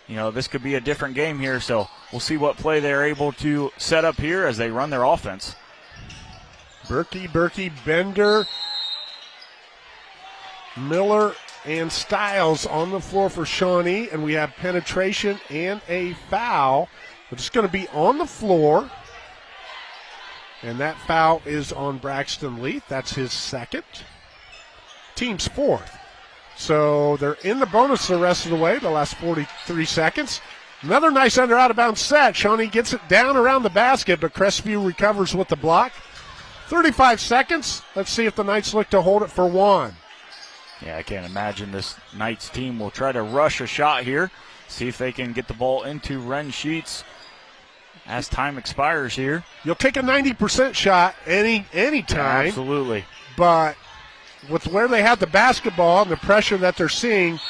this could be a different game here. So we'll see what play they're able to set up here as they run their offense. Berkey, Bender, Miller, and Stiles on the floor for Shawnee, and we have penetration and a foul. It's going to be on the floor, and that foul is on Braxton Leith. That's his second. Team's fourth. So they're in the bonus the rest of the way, the last 43 seconds. Another nice under out-of-bounds set. Shawnee gets it down around the basket, but Crestview recovers with the block. 35 seconds. Let's see if the Knights look to hold it for one. Yeah, I can't imagine this Knights team will try to rush a shot here. See if they can get the ball into Ren Sheets as time expires here. You'll take a 90% shot any time. Absolutely. But with where they have the basketball and the pressure that they're seeing,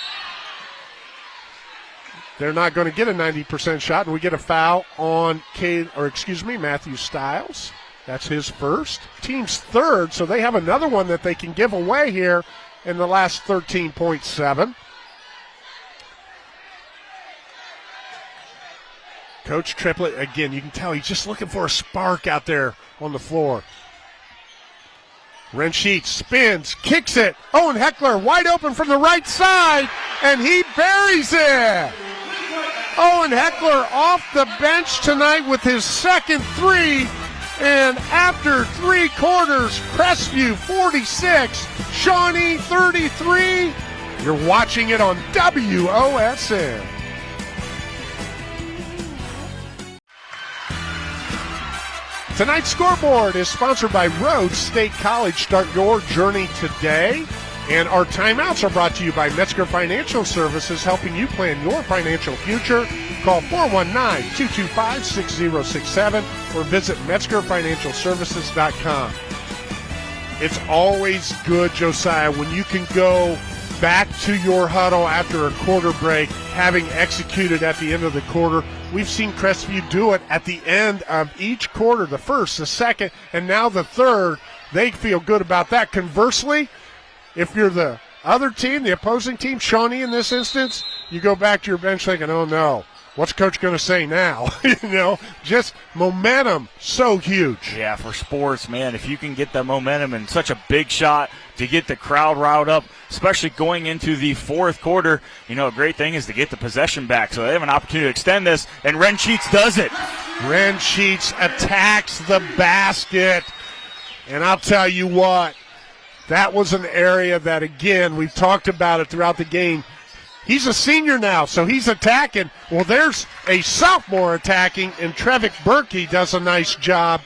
they're not going to get a 90% shot, and we get a foul on Matthew Stiles. That's his first. Team's third, so they have another one that they can give away here in the last 13.7. Coach Triplett, again, you can tell he's just looking for a spark out there on the floor. Ren Sheets spins, kicks it. Owen Heckler wide open from the right side, and he buries it. Owen Heckler off the bench tonight with his second three. And after three quarters, Crestview 46, Shawnee 33. You're watching it on WOSN. Tonight's scoreboard is sponsored by Rhodes State College. Start your journey today. And our timeouts are brought to you by Metzger Financial Services, helping you plan your financial future. Call 419-225-6067 or visit MetzgerFinancialServices.com. It's always good, Josiah, when you can go back to your huddle after a quarter break, having executed at the end of the quarter. We've seen Crestview do it at the end of each quarter, the first, the second, and now the third. They feel good about that. Conversely, if you're the other team, the opposing team, Shawnee in this instance, you go back to your bench thinking, oh no, what's coach going to say now? Just momentum, so huge. Yeah, for sports, man, if you can get the momentum and such a big shot to get the crowd riled up, especially going into the fourth quarter, a great thing is to get the possession back. So they have an opportunity to extend this, and Ren Sheets does it. Ren Sheets attacks the basket, and I'll tell you what, that was an area that, again, we've talked about it throughout the game. He's a senior now, so he's attacking. Well, there's a sophomore attacking, and Trevick Berkey does a nice job.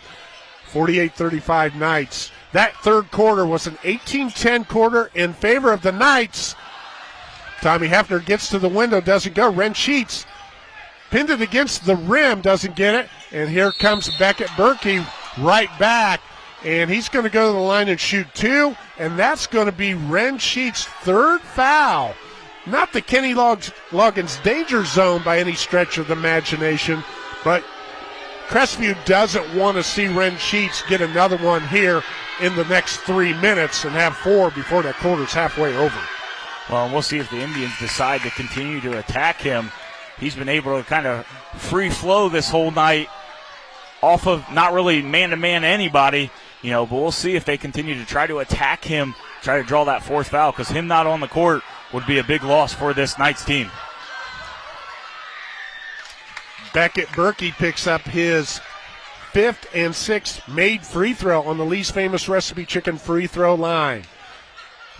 48-35 Knights. That third quarter was an 18-10 quarter in favor of the Knights. Tommy Hefner gets to the window, doesn't go. Ren Sheets pinned it against the rim, doesn't get it. And here comes Beckett Berkey right back. And he's going to go to the line and shoot two, and that's going to be Ren Sheets' third foul. Not the Kenny Loggins danger zone by any stretch of the imagination, but Crestview doesn't want to see Ren Sheets get another one here in the next 3 minutes and have 4 before that quarter's halfway over. Well, we'll see if the Indians decide to continue to attack him. He's been able to kind of free flow this whole night off of not really man-to-man anybody, but we'll see if they continue to try to attack him, try to draw that 4th foul, because him not on the court would be a big loss for this Knights team. Beckett Berkey picks up his 5th and 6th made free throw on the Lee's Famous Recipe Chicken free throw line.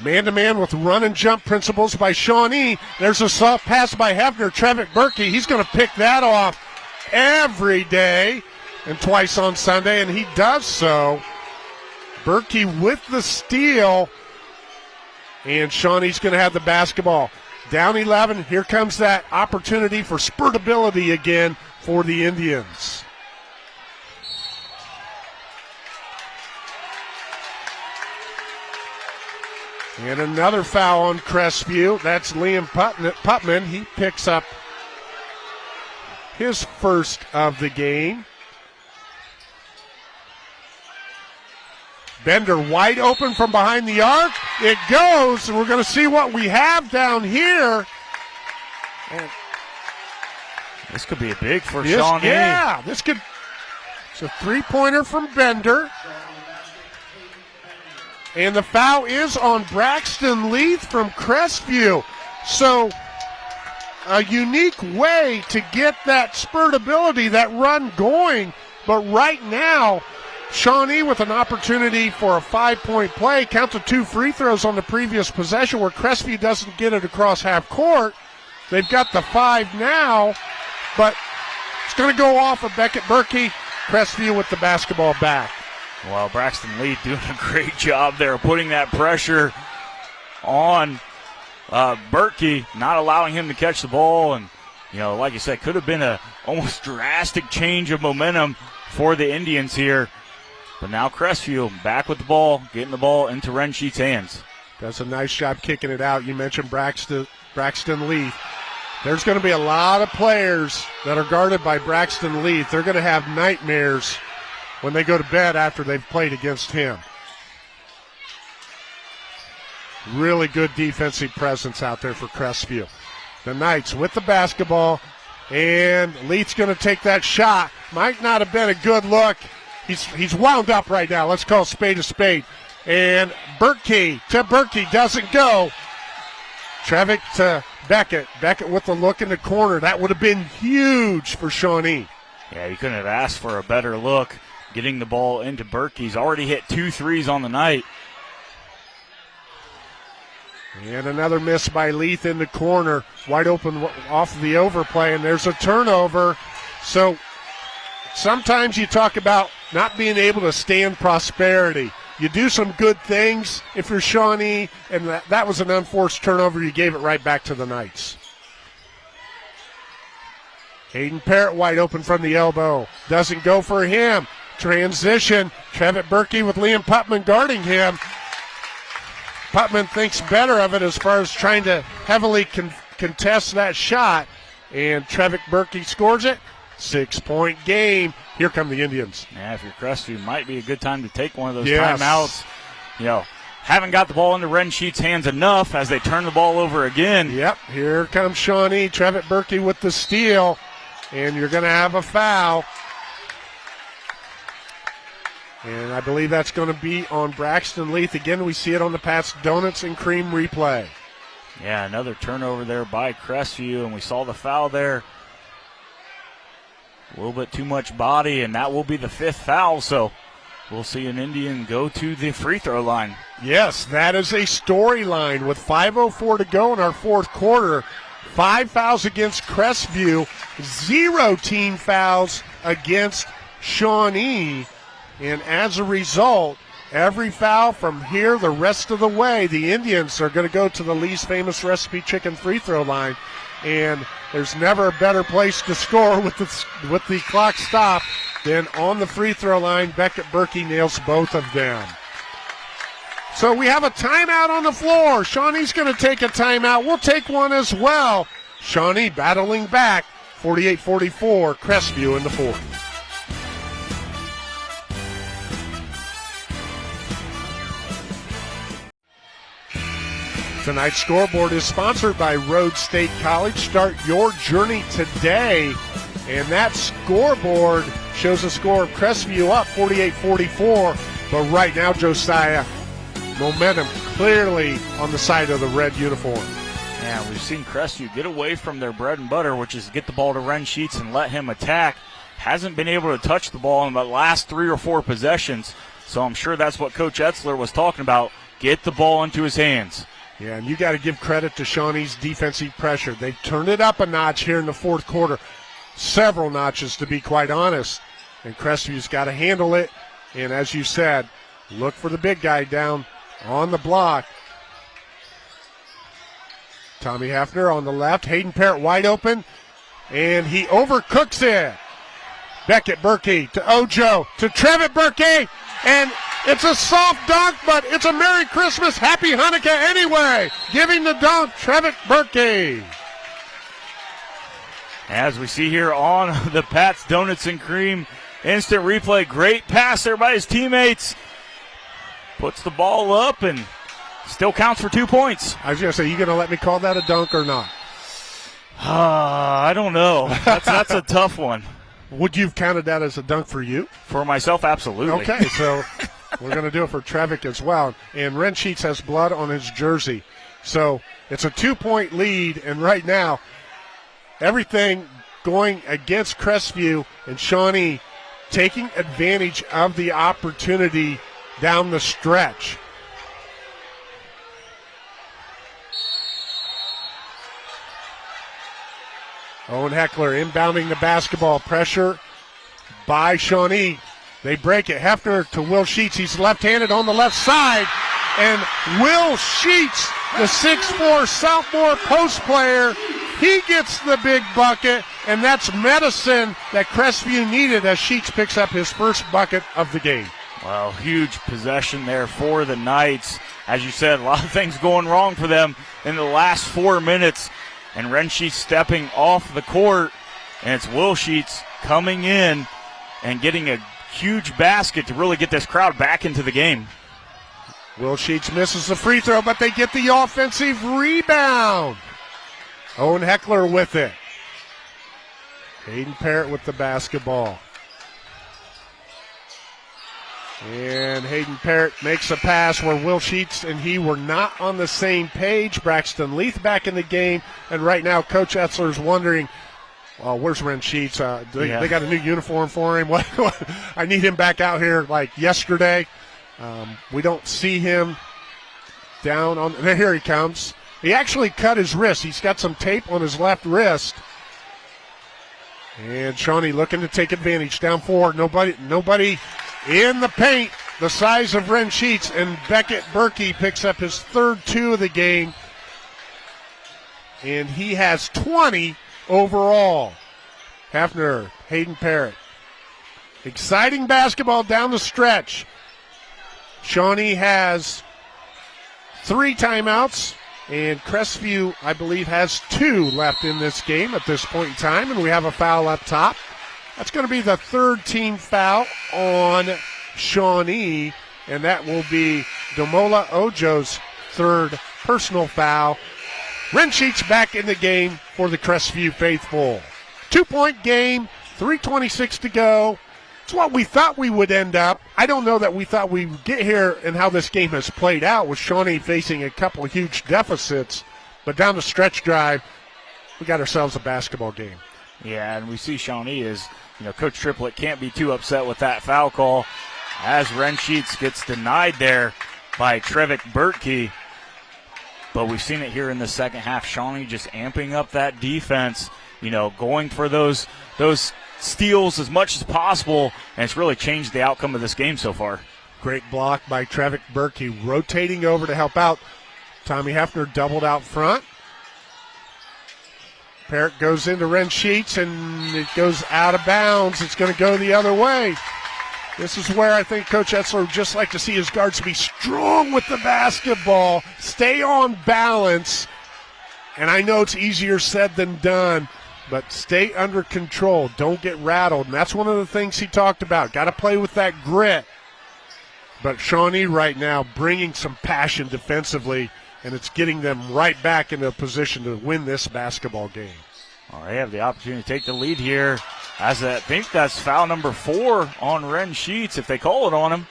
Man-to-man with run and jump principles by Shawnee. There's a soft pass by Hefner. Trevick Berkey, he's going to pick that off every day and twice on Sunday, and he does so. Berkey with the steal, and Shawnee's going to have the basketball. Down 11, here comes that opportunity for spurtability again for the Indians. And another foul on Crestview. That's Liam Putman. He picks up his first of the game. Bender wide open from behind the arc. It goes, and we're going to see what we have down here. And this could be a big for Shawnee. Yeah, it's a three-pointer from Bender. And the foul is on Braxton Leith from Crestview. So a unique way to get that spurtability, that run going. But right now, Shawnee with an opportunity for a 5-point play. Counted 2 free throws on the previous possession where Crestview doesn't get it across half court. They've got the 5 now, but it's going to go off of Beckett Berkey. Crestview with the basketball back. Well, Braxton Leith doing a great job there, putting that pressure on Berkey, not allowing him to catch the ball. And, like you said, could have been a almost drastic change of momentum for the Indians here. But now Crestview back with the ball, getting the ball into Ren Sheets' hands. Does a nice job kicking it out. You mentioned Braxton Leith. There's going to be a lot of players that are guarded by Braxton Leith. They're going to have nightmares when they go to bed after they've played against him. Really good defensive presence out there for Crestview. The Knights with the basketball, and Leith's going to take that shot. Might not have been a good look. He's wound up right now. Let's call spade a spade. And Berkey doesn't go. Trevick to Beckett. Beckett with the look in the corner. That would have been huge for Shawnee. Yeah, you couldn't have asked for a better look. Getting the ball into Berkey. He's already hit 2 threes on the night. And another miss by Leith in the corner. Wide open off of the overplay, and there's a turnover. So sometimes you talk about not being able to stand prosperity. You do some good things if you're Shawnee, and that was an unforced turnover. You gave it right back to the Knights. Hayden Parrott wide open from the elbow. Doesn't go for him. Transition. Trevitt Berkey with Liam Putman guarding him. Putman thinks better of it as far as trying to heavily contest that shot. And Trevitt Berkey scores it. 6-point game. Here come the Indians. Yeah, if you're Crestview, might be a good time to take one of those timeouts. Haven't got the ball into Ren Sheets' hands enough as they turn the ball over again. Yep, here comes Shawnee. Trevitt Berkey with the steal. And you're going to have a foul. And I believe that's going to be on Braxton Leith. Again, we see it on the Pat's Donuts and Cream replay. Yeah, another turnover there by Crestview, and we saw the foul there. A little bit too much body, and that will be the 5th foul, so we'll see an Indian go to the free throw line. Yes, that is a storyline with 5:04 to go in our 4th quarter. 5 fouls against Crestview, 0 team fouls against Shawnee. And as a result, every foul from here the rest of the way, the Indians are going to go to the Lee's Famous Recipe Chicken free throw line. And there's never a better place to score with the clock stop than on the free throw line. Beckett Berkey nails both of them. So we have a timeout on the floor. Shawnee's going to take a timeout. We'll take one as well. Shawnee battling back, 48-44, Crestview in the 4th. Tonight's scoreboard is sponsored by Rhodes State College. Start your journey today. And that scoreboard shows a score of Crestview up 48-44. But right now, Josiah, momentum clearly on the side of the red uniform. Yeah, we've seen Crestview get away from their bread and butter, which is get the ball to Ren Sheets and let him attack. Hasn't been able to touch the ball in the last 3 or 4 possessions. So I'm sure that's what Coach Etzler was talking about. Get the ball into his hands. Yeah, and you got to give credit to Shawnee's defensive pressure. They turned it up a notch here in the fourth quarter. Several notches, to be quite honest. And Crestview's got to handle it. And as you said, look for the big guy down on the block. Tommy Hafner on the left. Hayden Parrott wide open. And he overcooks it. Beckett Berkey to Ojo to Trevitt Berkey. And it's a soft dunk, but it's a Merry Christmas, Happy Hanukkah anyway. Giving the dunk, Trevitt Berkey. As we see here on the Pat's Donuts and Cream instant replay, great pass there by his teammates. Puts the ball up and still counts for 2 points. I was going to say, you going to let me call that a dunk or not? I don't know. That's a tough one. Would you have counted that as a dunk for you? For myself, absolutely. Okay, so we're going to do it for Trevick as well. And Ren Sheets has blood on his jersey. So it's a 2-point lead, and right now, everything going against Crestview, and Shawnee taking advantage of the opportunity down the stretch. Owen Heckler inbounding the basketball. Pressure by Shawnee. They break it. Hefner to Will Sheets. He's left-handed on the left side. And Will Sheets, the 6'4 sophomore post player, he gets the big bucket, and that's medicine that Crestview needed as Sheets picks up his first bucket of the game. Well, huge possession there for the Knights. As you said, a lot of things going wrong for them in the last 4 minutes. And Ren Sheets stepping off the court, and it's Will Sheets coming in and getting a huge basket to really get this crowd back into the game. Will Sheets misses the free throw, but they get the offensive rebound. Owen Heckler with it. Hayden Parrott with the basketball. And Hayden Parrott makes a pass where Will Sheets and he were not on the same page. Braxton Leith back in the game. And right now, Coach Etzler is wondering, where's Ren Sheets? They got a new uniform for him. I need him back out here like yesterday. We don't see him down on. Here he comes. He actually cut his wrist. He's got some tape on his left wrist. And Shawnee looking to take advantage. Down 4. Nobody in the paint. The size of Ren Sheets. And Beckett Berkey picks up his third 2 of the game. And he has 20 overall. Hafner, Hayden Parrott. Exciting basketball down the stretch. Shawnee has 3 timeouts, and Crestview, I believe, has 2 left in this game at this point in time, and we have a foul up top. That's going to be the third team foul on Shawnee, and that will be Domola Ojo's third personal foul. Ren Sheets back in the game for the Crestview faithful. 2-point game, 3:26 to go. It's what we thought we would end up. I don't know that we thought we would get here and how this game has played out with Shawnee facing a couple of huge deficits. But down the stretch drive, we got ourselves a basketball game. Yeah, and we see Shawnee is, Coach Triplett can't be too upset with that foul call as Ren Sheets gets denied there by Trevick Berkey. But we've seen it here in the second half. Shawnee just amping up that defense, going for those steals as much as possible, and it's really changed the outcome of this game so far. Great block by Trevick Berkey, rotating over to help out. Tommy Hefner doubled out front. Parrott goes into Ren Sheets, and it goes out of bounds. It's going to go the other way. This is where I think Coach Etzler would just like to see his guards be strong with the basketball, stay on balance, and I know it's easier said than done, but stay under control. Don't get rattled. And that's one of the things he talked about. Got to play with that grit. But Shawnee right now bringing some passion defensively. and it's getting them right back into a position to win this basketball game. Well, they have the opportunity to take the lead here. I think that's foul number 4 on Ren Sheets if they call it on him.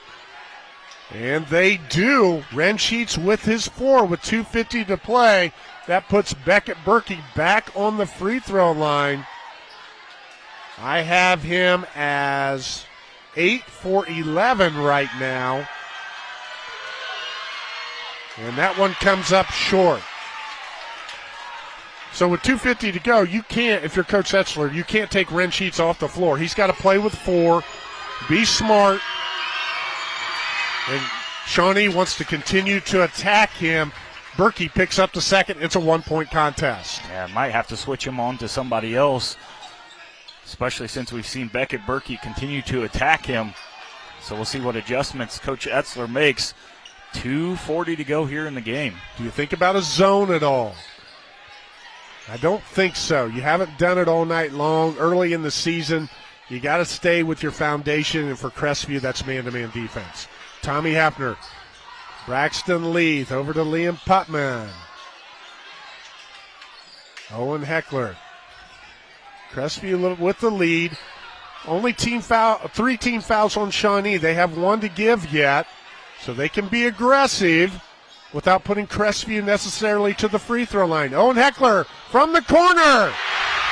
And they do. Ren Sheets with his 4 with 2:50 to play. That puts Beckett Berkey back on the free throw line. I have him as 8 for 11 right now. And that one comes up short. So with 2:50 to go, you can't, if you're Coach Etzler, you can't take Ren Sheets off the floor. He's got to play with 4, be smart. And Shawnee wants to continue to attack him. Berkey picks up the second. It's a 1-point contest. Yeah, might have to switch him on to somebody else, especially since we've seen Beckett Berkey continue to attack him. So we'll see what adjustments Coach Etzler makes. 2:40 to go here in the game. Do you think about a zone at all? I don't think so. You haven't done it all night long. Early in the season, you got to stay with your foundation, and for Crestview, that's man-to-man defense. Tommy Hafner, Braxton Leith over to Liam Putman. Owen Heckler. Crestview with the lead. Only 3 team fouls on Shawnee. They have 1 to give yet, so they can be aggressive without putting Crestview necessarily to the free throw line. Owen Heckler from the corner.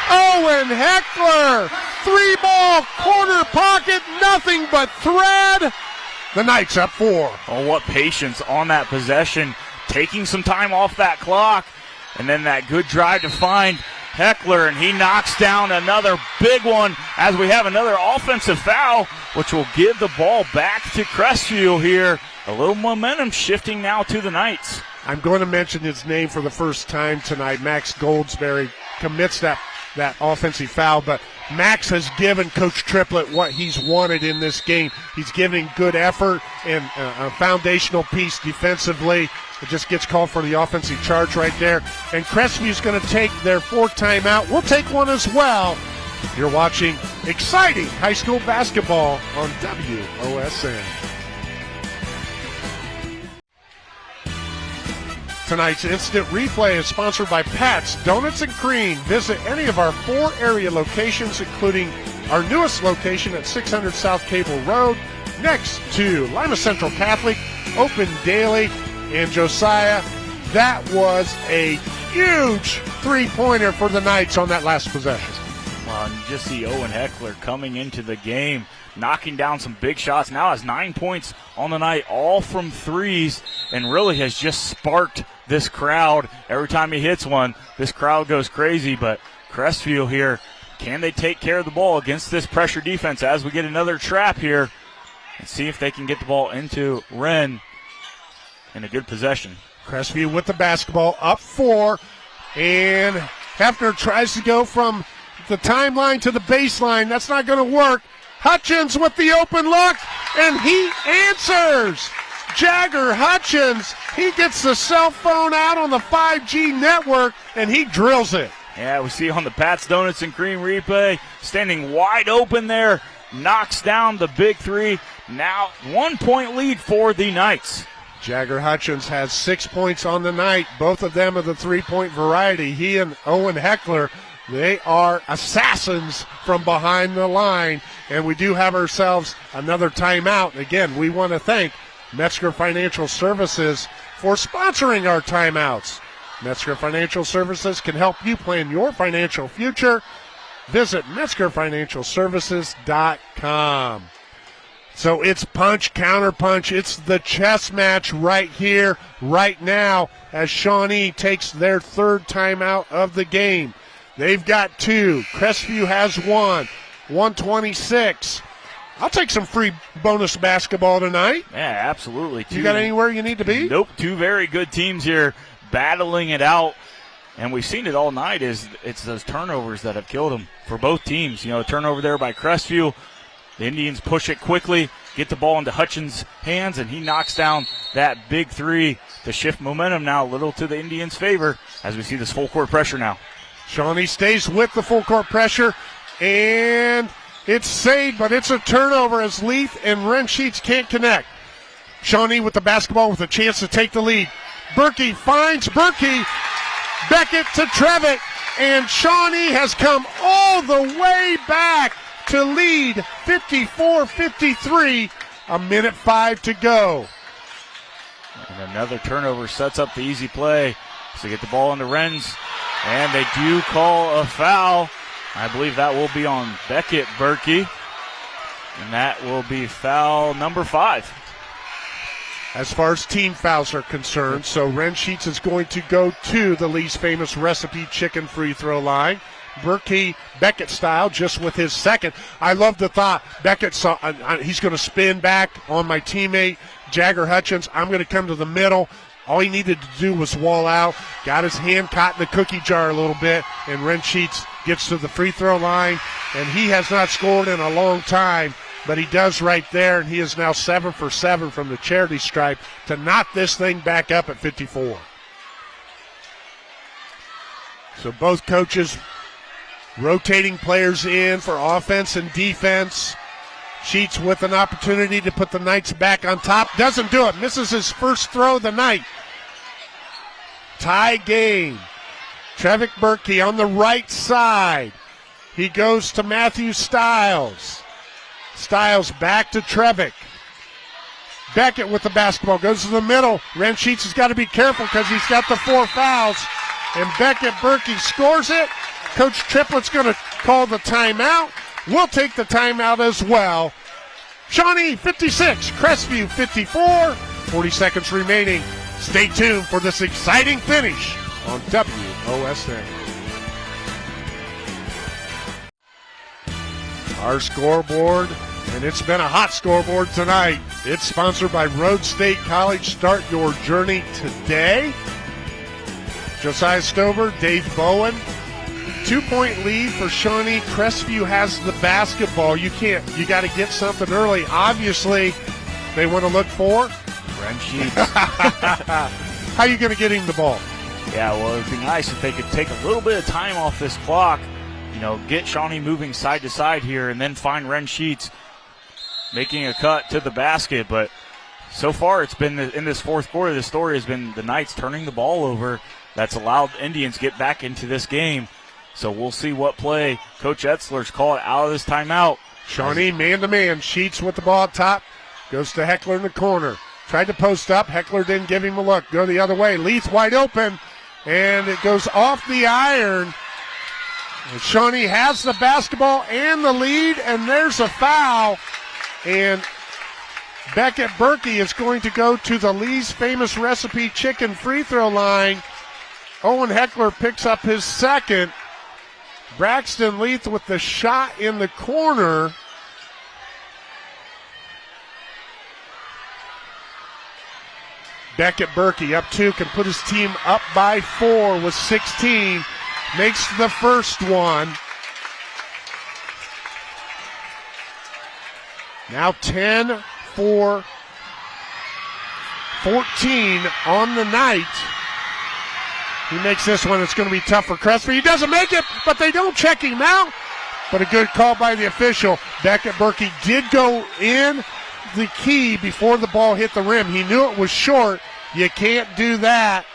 Owen Heckler, 3-ball corner pocket, nothing but thread. The Knights up 4. Oh, what patience on that possession. Taking some time off that clock. And then that good drive to find Heckler. And he knocks down another big one as we have another offensive foul, which will give the ball back to Crestview here. A little momentum shifting now to the Knights. I'm going to mention his name for the first time tonight. Max Goldsberry commits that offensive foul, but Max has given Coach Triplett what he's wanted in this game. He's giving good effort and a foundational piece defensively. It just gets called for the offensive charge right there. And Crestview's going to take their 4th timeout. We'll take one as well. You're watching exciting high school basketball on WOSN. Tonight's instant replay is sponsored by Pat's Donuts and Cream. Visit any of our 4 area locations, including our newest location at 600 South Cable Road, next to Lima Central Catholic, open daily, and Josiah. That was a huge 3-pointer for the Knights on that last possession. Well, you just see Owen Heckler coming into the game, knocking down some big shots. Now has 9 points on the night, all from threes, and really has just sparked this crowd. Every time he hits one, this crowd goes crazy. But Crestview here, can they take care of the ball against this pressure defense as we get another trap here and see if they can get the ball into Wren in a good possession. Crestview with the basketball, up 4, and Hefner tries to go from the timeline to the baseline. That's not going to work. Hutchins with the open look, and he answers. Jagger Hutchins, he gets the cell phone out on the 5G network, and he drills it. Yeah, we see on the Pat's Donuts and Cream replay, standing wide open there, knocks down the big 3. Now 1-point lead for the Knights. Jagger Hutchins has 6 points on the night. Both of them are the 3-point variety. He and Owen Heckler, they are assassins from behind the line. And we do have ourselves another timeout. Again, we want to thank Metzger Financial Services for sponsoring our timeouts. Metzger Financial Services can help you plan your financial future. Visit MetzgerFinancialServices.com. So it's punch, counter punch. It's the chess match right here, right now, as Shawnee takes their 3rd timeout of the game. They've got 2. Crestview has 1. 126. I'll take some free bonus basketball tonight. Yeah, absolutely. You got anywhere you need to be? Nope. 2 very good teams here battling it out. And we've seen it all night. It's those turnovers that have killed them for both teams. You know, a turnover there by Crestview. The Indians push it quickly, get the ball into Hutchins' hands, and he knocks down that big 3 to shift momentum now a little to the Indians' favor as we see this full court pressure now. Shawnee stays with the full court pressure, and it's saved, but it's a turnover as Leith and Ren Sheets can't connect. Shawnee with the basketball with a chance to take the lead. Berkey finds Berkey. Beckett to Trevick. And Shawnee has come all the way back to lead 54-53. A minute 5 to go. And another turnover sets up the easy play. So get the ball into Wrens. And they do call a foul. I believe that will be on Beckett Berkey. And that will be foul number 5. As far as team fouls are concerned, so Ren Sheets is going to go to the Lee's Famous Recipe Chicken free throw line. Berkey, Beckett style, just with his second. I love the thought. Beckett saw he's going to spin back on my teammate, Jagger Hutchins. I'm going to come to the middle. All he needed to do was wall out. Got his hand caught in the cookie jar a little bit, and Ren Sheets gets to the free throw line, and he has not scored in a long time. But he does right there, and he is now 7 for 7 from the charity stripe to knock this thing back up at 54. So both coaches rotating players in for offense and defense. Sheets with an opportunity to put the Knights back on top. Doesn't do it. Misses his first throw of the night. Tie game. Trevick Berkey on the right side. He goes to Matthew Stiles. Stiles back to Trevick. Beckett with the basketball. Goes to the middle. Ren Sheets has got to be careful because he's got the 4 fouls. And Beckett Berkey scores it. Coach Triplett's going to call the timeout. We'll take the timeout as well. Shawnee 56, Crestview 54. 40 seconds remaining. Stay tuned for this exciting finish on WOSN. Our scoreboard, and it's been a hot scoreboard tonight. It's sponsored by Road State College. Start your journey today. Josiah Stover, Dave Bowen. 2-point lead for Shawnee. Crestview has the basketball. You got to get something early. Obviously, they want to look for Ren Sheets. How are you going to get him the ball? Yeah, well, it would be nice if they could take a little bit of time off this clock, get Shawnee moving side to side here, and then find Ren Sheets making a cut to the basket. But so far, it's been in this fourth quarter, the story has been the Knights turning the ball over. That's allowed the Indians get back into this game. So we'll see what play Coach Etzler's called out of this timeout. Shawnee man-to-man. Sheets with the ball at top. Goes to Heckler in the corner. Tried to post up. Heckler didn't give him a look. Go the other way. Leith wide open. And it goes off the iron. And Shawnee has the basketball and the lead. And there's a foul. And Beckett Berkey is going to go to the Lee's Famous Recipe Chicken free throw line. Owen Heckler picks up his second. Braxton Leith with the shot in the corner. Beckett Berkey up 2, can put his team up by 4 with 16. Makes the first one. Now 10 for 14 on the night. He makes this one. It's going to be tough for Crestview. He doesn't make it, but they don't check him out. But a good call by the official. Beckett Berkey did go in the key before the ball hit the rim. He knew it was short. You can't do that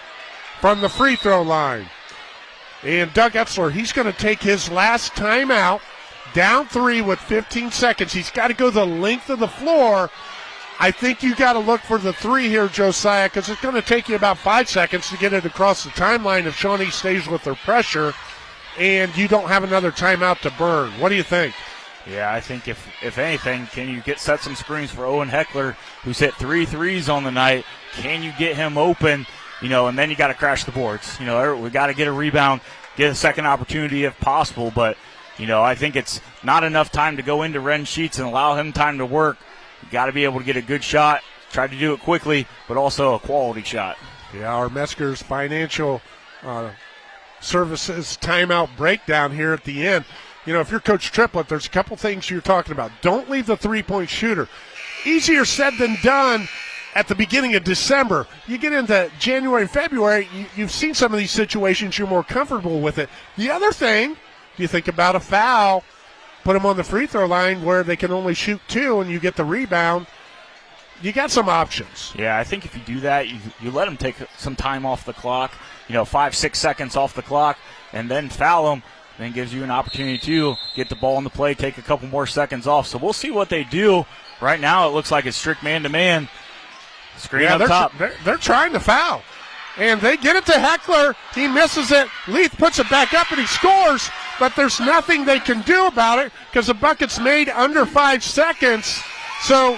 from the free throw line. And Doug Etzler, he's going to take his last timeout. Down 3 with 15 seconds. He's got to go the length of the floor. I think you got to look for the 3 here, Josiah, because it's going to take you about 5 seconds to get it across the timeline if Shawnee stays with their pressure, and you don't have another timeout to burn. What do you think? Yeah, I think if anything, can you set some screens for Owen Heckler, who's hit 3 threes on the night? Can you get him open? And then you got to crash the boards. We got to get a rebound, get a second opportunity if possible. But I think it's not enough time to go into Ren Sheets and allow him time to work. You got to be able to get a good shot, try to do it quickly, but also a quality shot. Yeah, our Meskers Financial Services timeout breakdown here at the end. If you're Coach Triplett, there's a couple things you're talking about. Don't leave the three-point shooter. Easier said than done at the beginning of December. You get into January and February, you've seen some of these situations, you're more comfortable with it. The other thing, you think about a foul, put them on the free throw line where they can only shoot 2 and you get the rebound. you got some options. Yeah, I think if you do that, you let them take some time off the clock, 5-6 seconds off the clock, and then foul them, then gives you an opportunity to get the ball in the play, take a couple more seconds off. So we'll see what they do. Right now it looks like it's strict man-to-man. Screen up top. They're trying to foul. And they get it to Heckler. He misses it. Leith puts it back up and he scores, but there's nothing they can do about it because the bucket's made under 5 seconds. So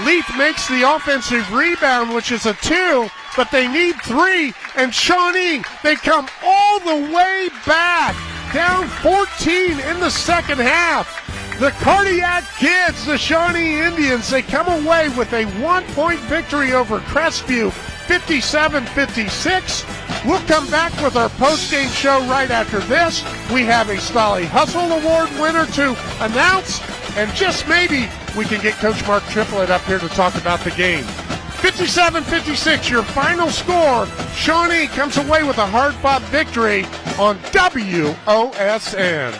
Leith makes the offensive rebound, which is a 2, but they need 3. And Shawnee, they come all the way back, down 14 in the second half. The Cardiac Kids, the Shawnee Indians, they come away with a 1-point victory over Crestview, 57-56. We'll come back with our post-game show right after this. We have a Stolly Hustle Award winner to announce, and just maybe we can get Coach Mark Triplett up here to talk about the game. 57-56, your final score. Shawnee comes away with a hard-fought victory on WOSN.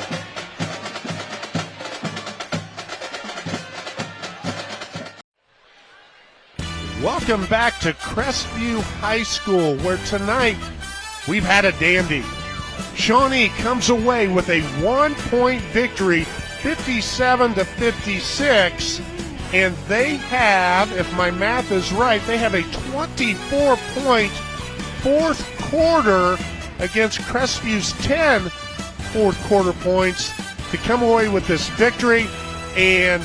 Welcome back to Crestview High School, where tonight we've had a dandy. Shawnee comes away with a 1-point victory, 57-56, and they have, if my math is right, they have a 24-point fourth quarter against Crestview's 10 fourth quarter points to come away with this victory. And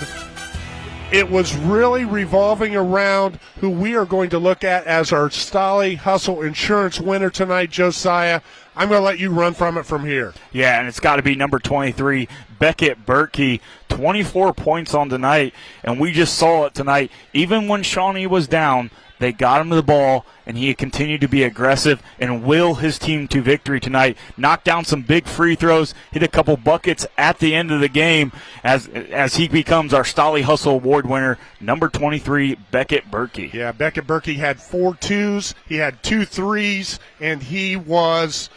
it was really revolving around who we are going to look at as our Stolly Hustle Insurance winner tonight, Josiah. I'm going to let you run from it from here. Yeah, and it's got to be number 23, Beckett Berkey, 24 points on tonight, and we just saw it tonight. Even when Shawnee was down, they got him to the ball, and he continued to be aggressive and will his team to victory tonight. Knocked down some big free throws, hit a couple buckets at the end of the game as he becomes our Stolly Hustle Award winner, number 23, Beckett Berkey. Yeah, Beckett Berkey had 4 twos, he had 2 threes, and he was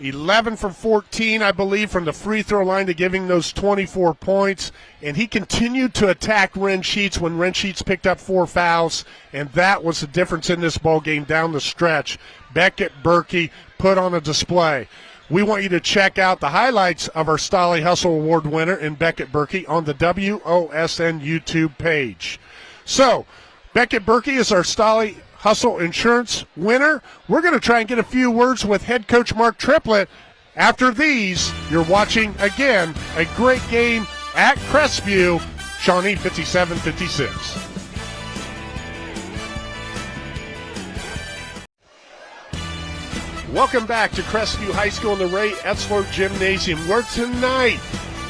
11 from 14, I believe, from the free throw line to giving those 24 points. And he continued to attack Ren Sheets when Ren Sheets picked up 4 fouls, and that was the difference in this ball game down the stretch. Beckett Berkey put on a display. We want you to check out the highlights of our Stolly Hustle Award winner in Beckett Berkey on the WOSN YouTube page. So, Beckett Berkey is our Stolly Hustle Insurance winner. We're going to try and get a few words with head coach Mark Triplett. After these, you're watching, again, a great game at Crestview, Shawnee 57-56. Welcome back to Crestview High School in the Ray Etzler Gymnasium, where tonight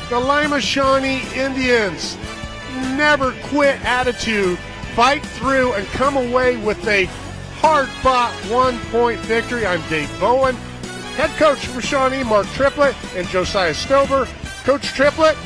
the Lima Shawnee Indians, never quit attitude, fight through and come away with a hard-fought 1-point victory. I'm Dave Bowen, head coach for Shawnee, Mark Triplett, and Josiah Stover. Coach Triplett,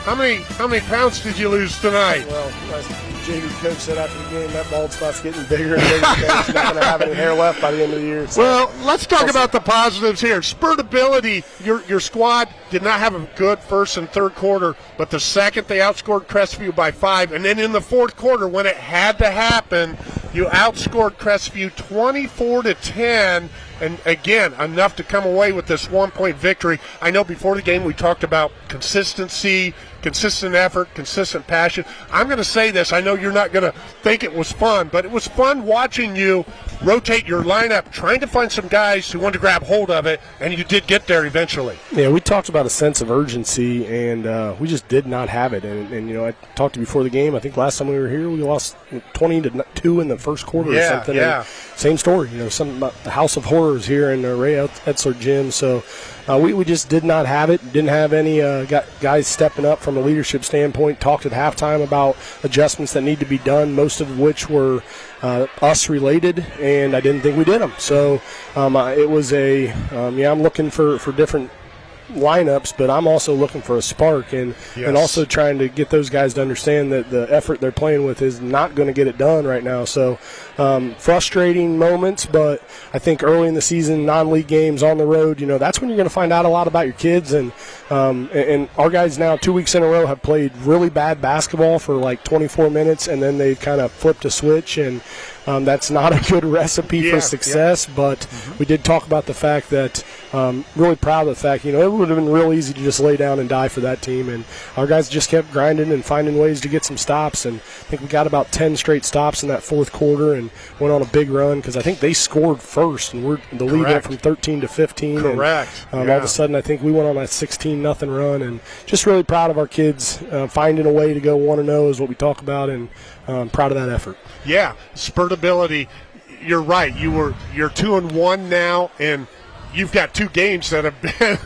how many pounds did you lose tonight? Well, as JV coach said after the game, that bald spot's getting bigger and bigger. He's not going to have any hair left by the end of the year. So. Well, let's talk about the positives here. Spurtability, your squad did not have a good first and third quarter, but the second they outscored Crestview by 5, and then in the fourth quarter when it had to happen, you outscored Crestview 24-10, and again, enough to come away with this 1-point victory. I know before the game we talked about consistency, consistent effort, consistent passion. I'm going to say this. I know you're not going to think it was fun, but it was fun watching you rotate your lineup, trying to find some guys who wanted to grab hold of it, and you did get there eventually. Yeah, we talked about a sense of urgency, and we just did not have it. And I talked to you before the game. I think last time we were here, we lost 20-2 in the first quarter or something. Yeah. Same story, something about the House of Horrors here in the Ray Etzler Gym. So we just did not have it. Didn't have any guys stepping up from a leadership standpoint. Talked at halftime about adjustments that need to be done, most of which were us related, and I didn't think we did them. So it was I'm looking for different lineups, but I'm also looking for a spark and also trying to get those guys to understand that the effort they're playing with is not going to get it done right now. So frustrating moments, but I think early in the season, non-league games on the road, that's when you're going to find out a lot about your kids. And our guys now 2 weeks in a row have played really bad basketball for like 24 minutes, and then they've kind of flipped a switch, and that's not a good recipe for success. But we did talk about the fact that really proud of the fact, it would have been real easy to just lay down and die for that team. And our guys just kept grinding and finding ways to get some stops. And I think we got about 10 straight stops in that fourth quarter and went on a big run because I think they scored first, and the lead went from 13 to 15. Correct. And all of a sudden, I think we went on that 16-0 run. And just really proud of our kids finding a way to go 1-0 is what we talk about, and proud of that effort. Yeah, spurtability. You're right. You're 2-1 now, and you've got two games that have been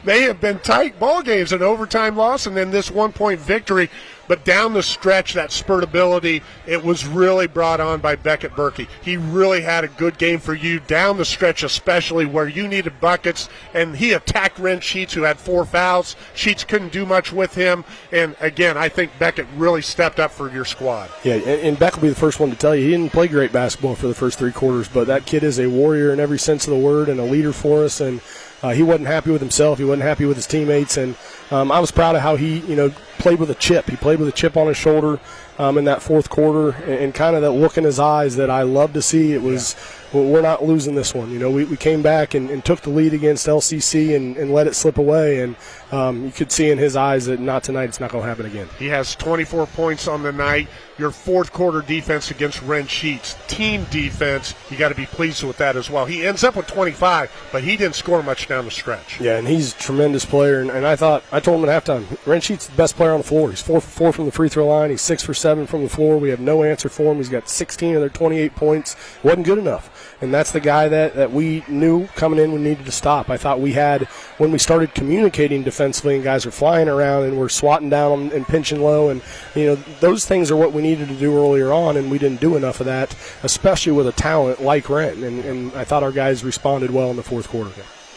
they have been tight ball games, an overtime loss and then this 1-point victory. But down the stretch, that spurtability, it was really brought on by Beckett Berkey. He really had a good game for you down the stretch, especially where you needed buckets. And he attacked Ren Sheets, who had 4 fouls. Sheets couldn't do much with him. And, again, I think Beckett really stepped up for your squad. Yeah, and Beck will be the first one to tell you he didn't play great basketball for the first 3 quarters, but that kid is a warrior in every sense of the word and a leader for us. And he wasn't happy with himself. He wasn't happy with his teammates. And I was proud of how he, played with a chip. He played with a chip on his shoulder in that fourth quarter, and kind of that look in his eyes that I love to see. It was, we're not losing this one. We came back and took the lead against LCC and let it slip away. And you could see in his eyes that not tonight, it's not going to happen again. He has 24 points on the night. Your fourth quarter defense against Ren Sheets, team defense, you got to be pleased with that as well. He ends up with 25, but he didn't score much down the stretch. Yeah, and he's a tremendous player. And I told him at halftime, Ren Sheets is the best player on the floor. He's 4 for 4 from the free throw line. He's 6 for 7 from the floor. We have no answer for him. He's got 16 of their 28 points. Wasn't good enough. And that's the guy that we knew coming in we needed to stop. I thought we had, when we started communicating defensively and guys are flying around and we're swatting down and pinching low, and those things are what we needed to do earlier on, and we didn't do enough of that, especially with a talent like Rent. And I thought our guys responded well in the fourth quarter.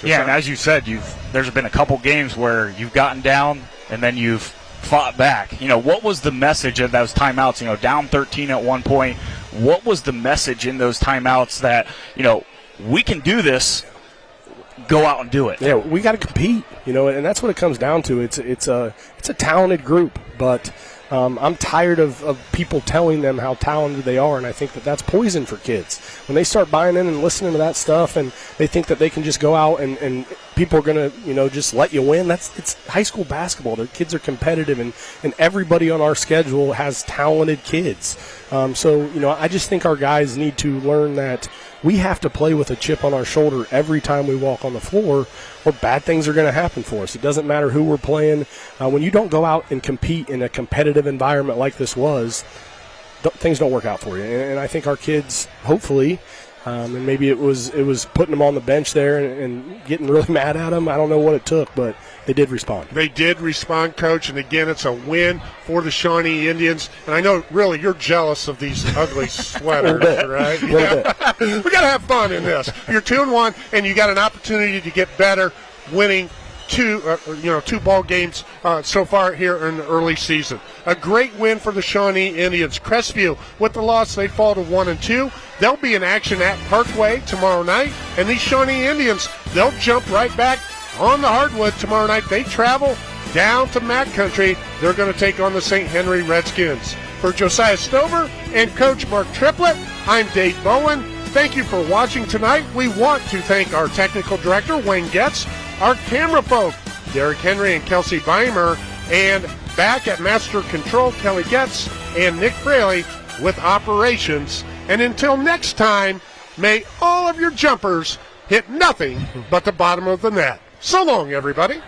Yeah, and as you said, there's been a couple games where you've gotten down and then you've fought back. What was the message of those timeouts? Down 13 at one point. What was the message in those timeouts that, we can do this, go out and do it? Yeah, we got to compete, and that's what it comes down to. It's a talented group, but I'm tired of people telling them how talented they are, and I think that's poison for kids. When they start buying in and listening to that stuff and they think that they can just go out and people are going to, just let you win, it's high school basketball. Their kids are competitive, and everybody on our schedule has talented kids. So, I just think our guys need to learn that we have to play with a chip on our shoulder every time we walk on the floor, or bad things are going to happen for us. It doesn't matter who we're playing. When you don't go out and compete in a competitive environment like this was, things don't work out for you. And I think our kids, hopefully, and maybe it was putting them on the bench there and getting really mad at them. I don't know what it took, but they did respond. They did respond, Coach, and again, it's a win for the Shawnee Indians. And I know, really, you're jealous of these ugly sweaters, right? Yeah. We got to have fun in this. You're 2-1, and you got an opportunity to get better, winning two ball games so far here in the early season. A great win for the Shawnee Indians. Crestview, with the loss, they fall to 1-2. They'll be in action at Parkway tomorrow night, and these Shawnee Indians, they'll jump right back on the hardwood tomorrow night. They travel down to Mac Country. They're going to take on the St. Henry Redskins. For Josiah Stover and Coach Mark Triplett, I'm Dave Bowen. Thank you for watching tonight. We want to thank our technical director, Wayne Getz, our camera folk, Derek Henry and Kelsey Weimer, and back at Master Control, Kelly Getz and Nick Fraley with operations. And until next time, may all of your jumpers hit nothing but the bottom of the net. So long, everybody.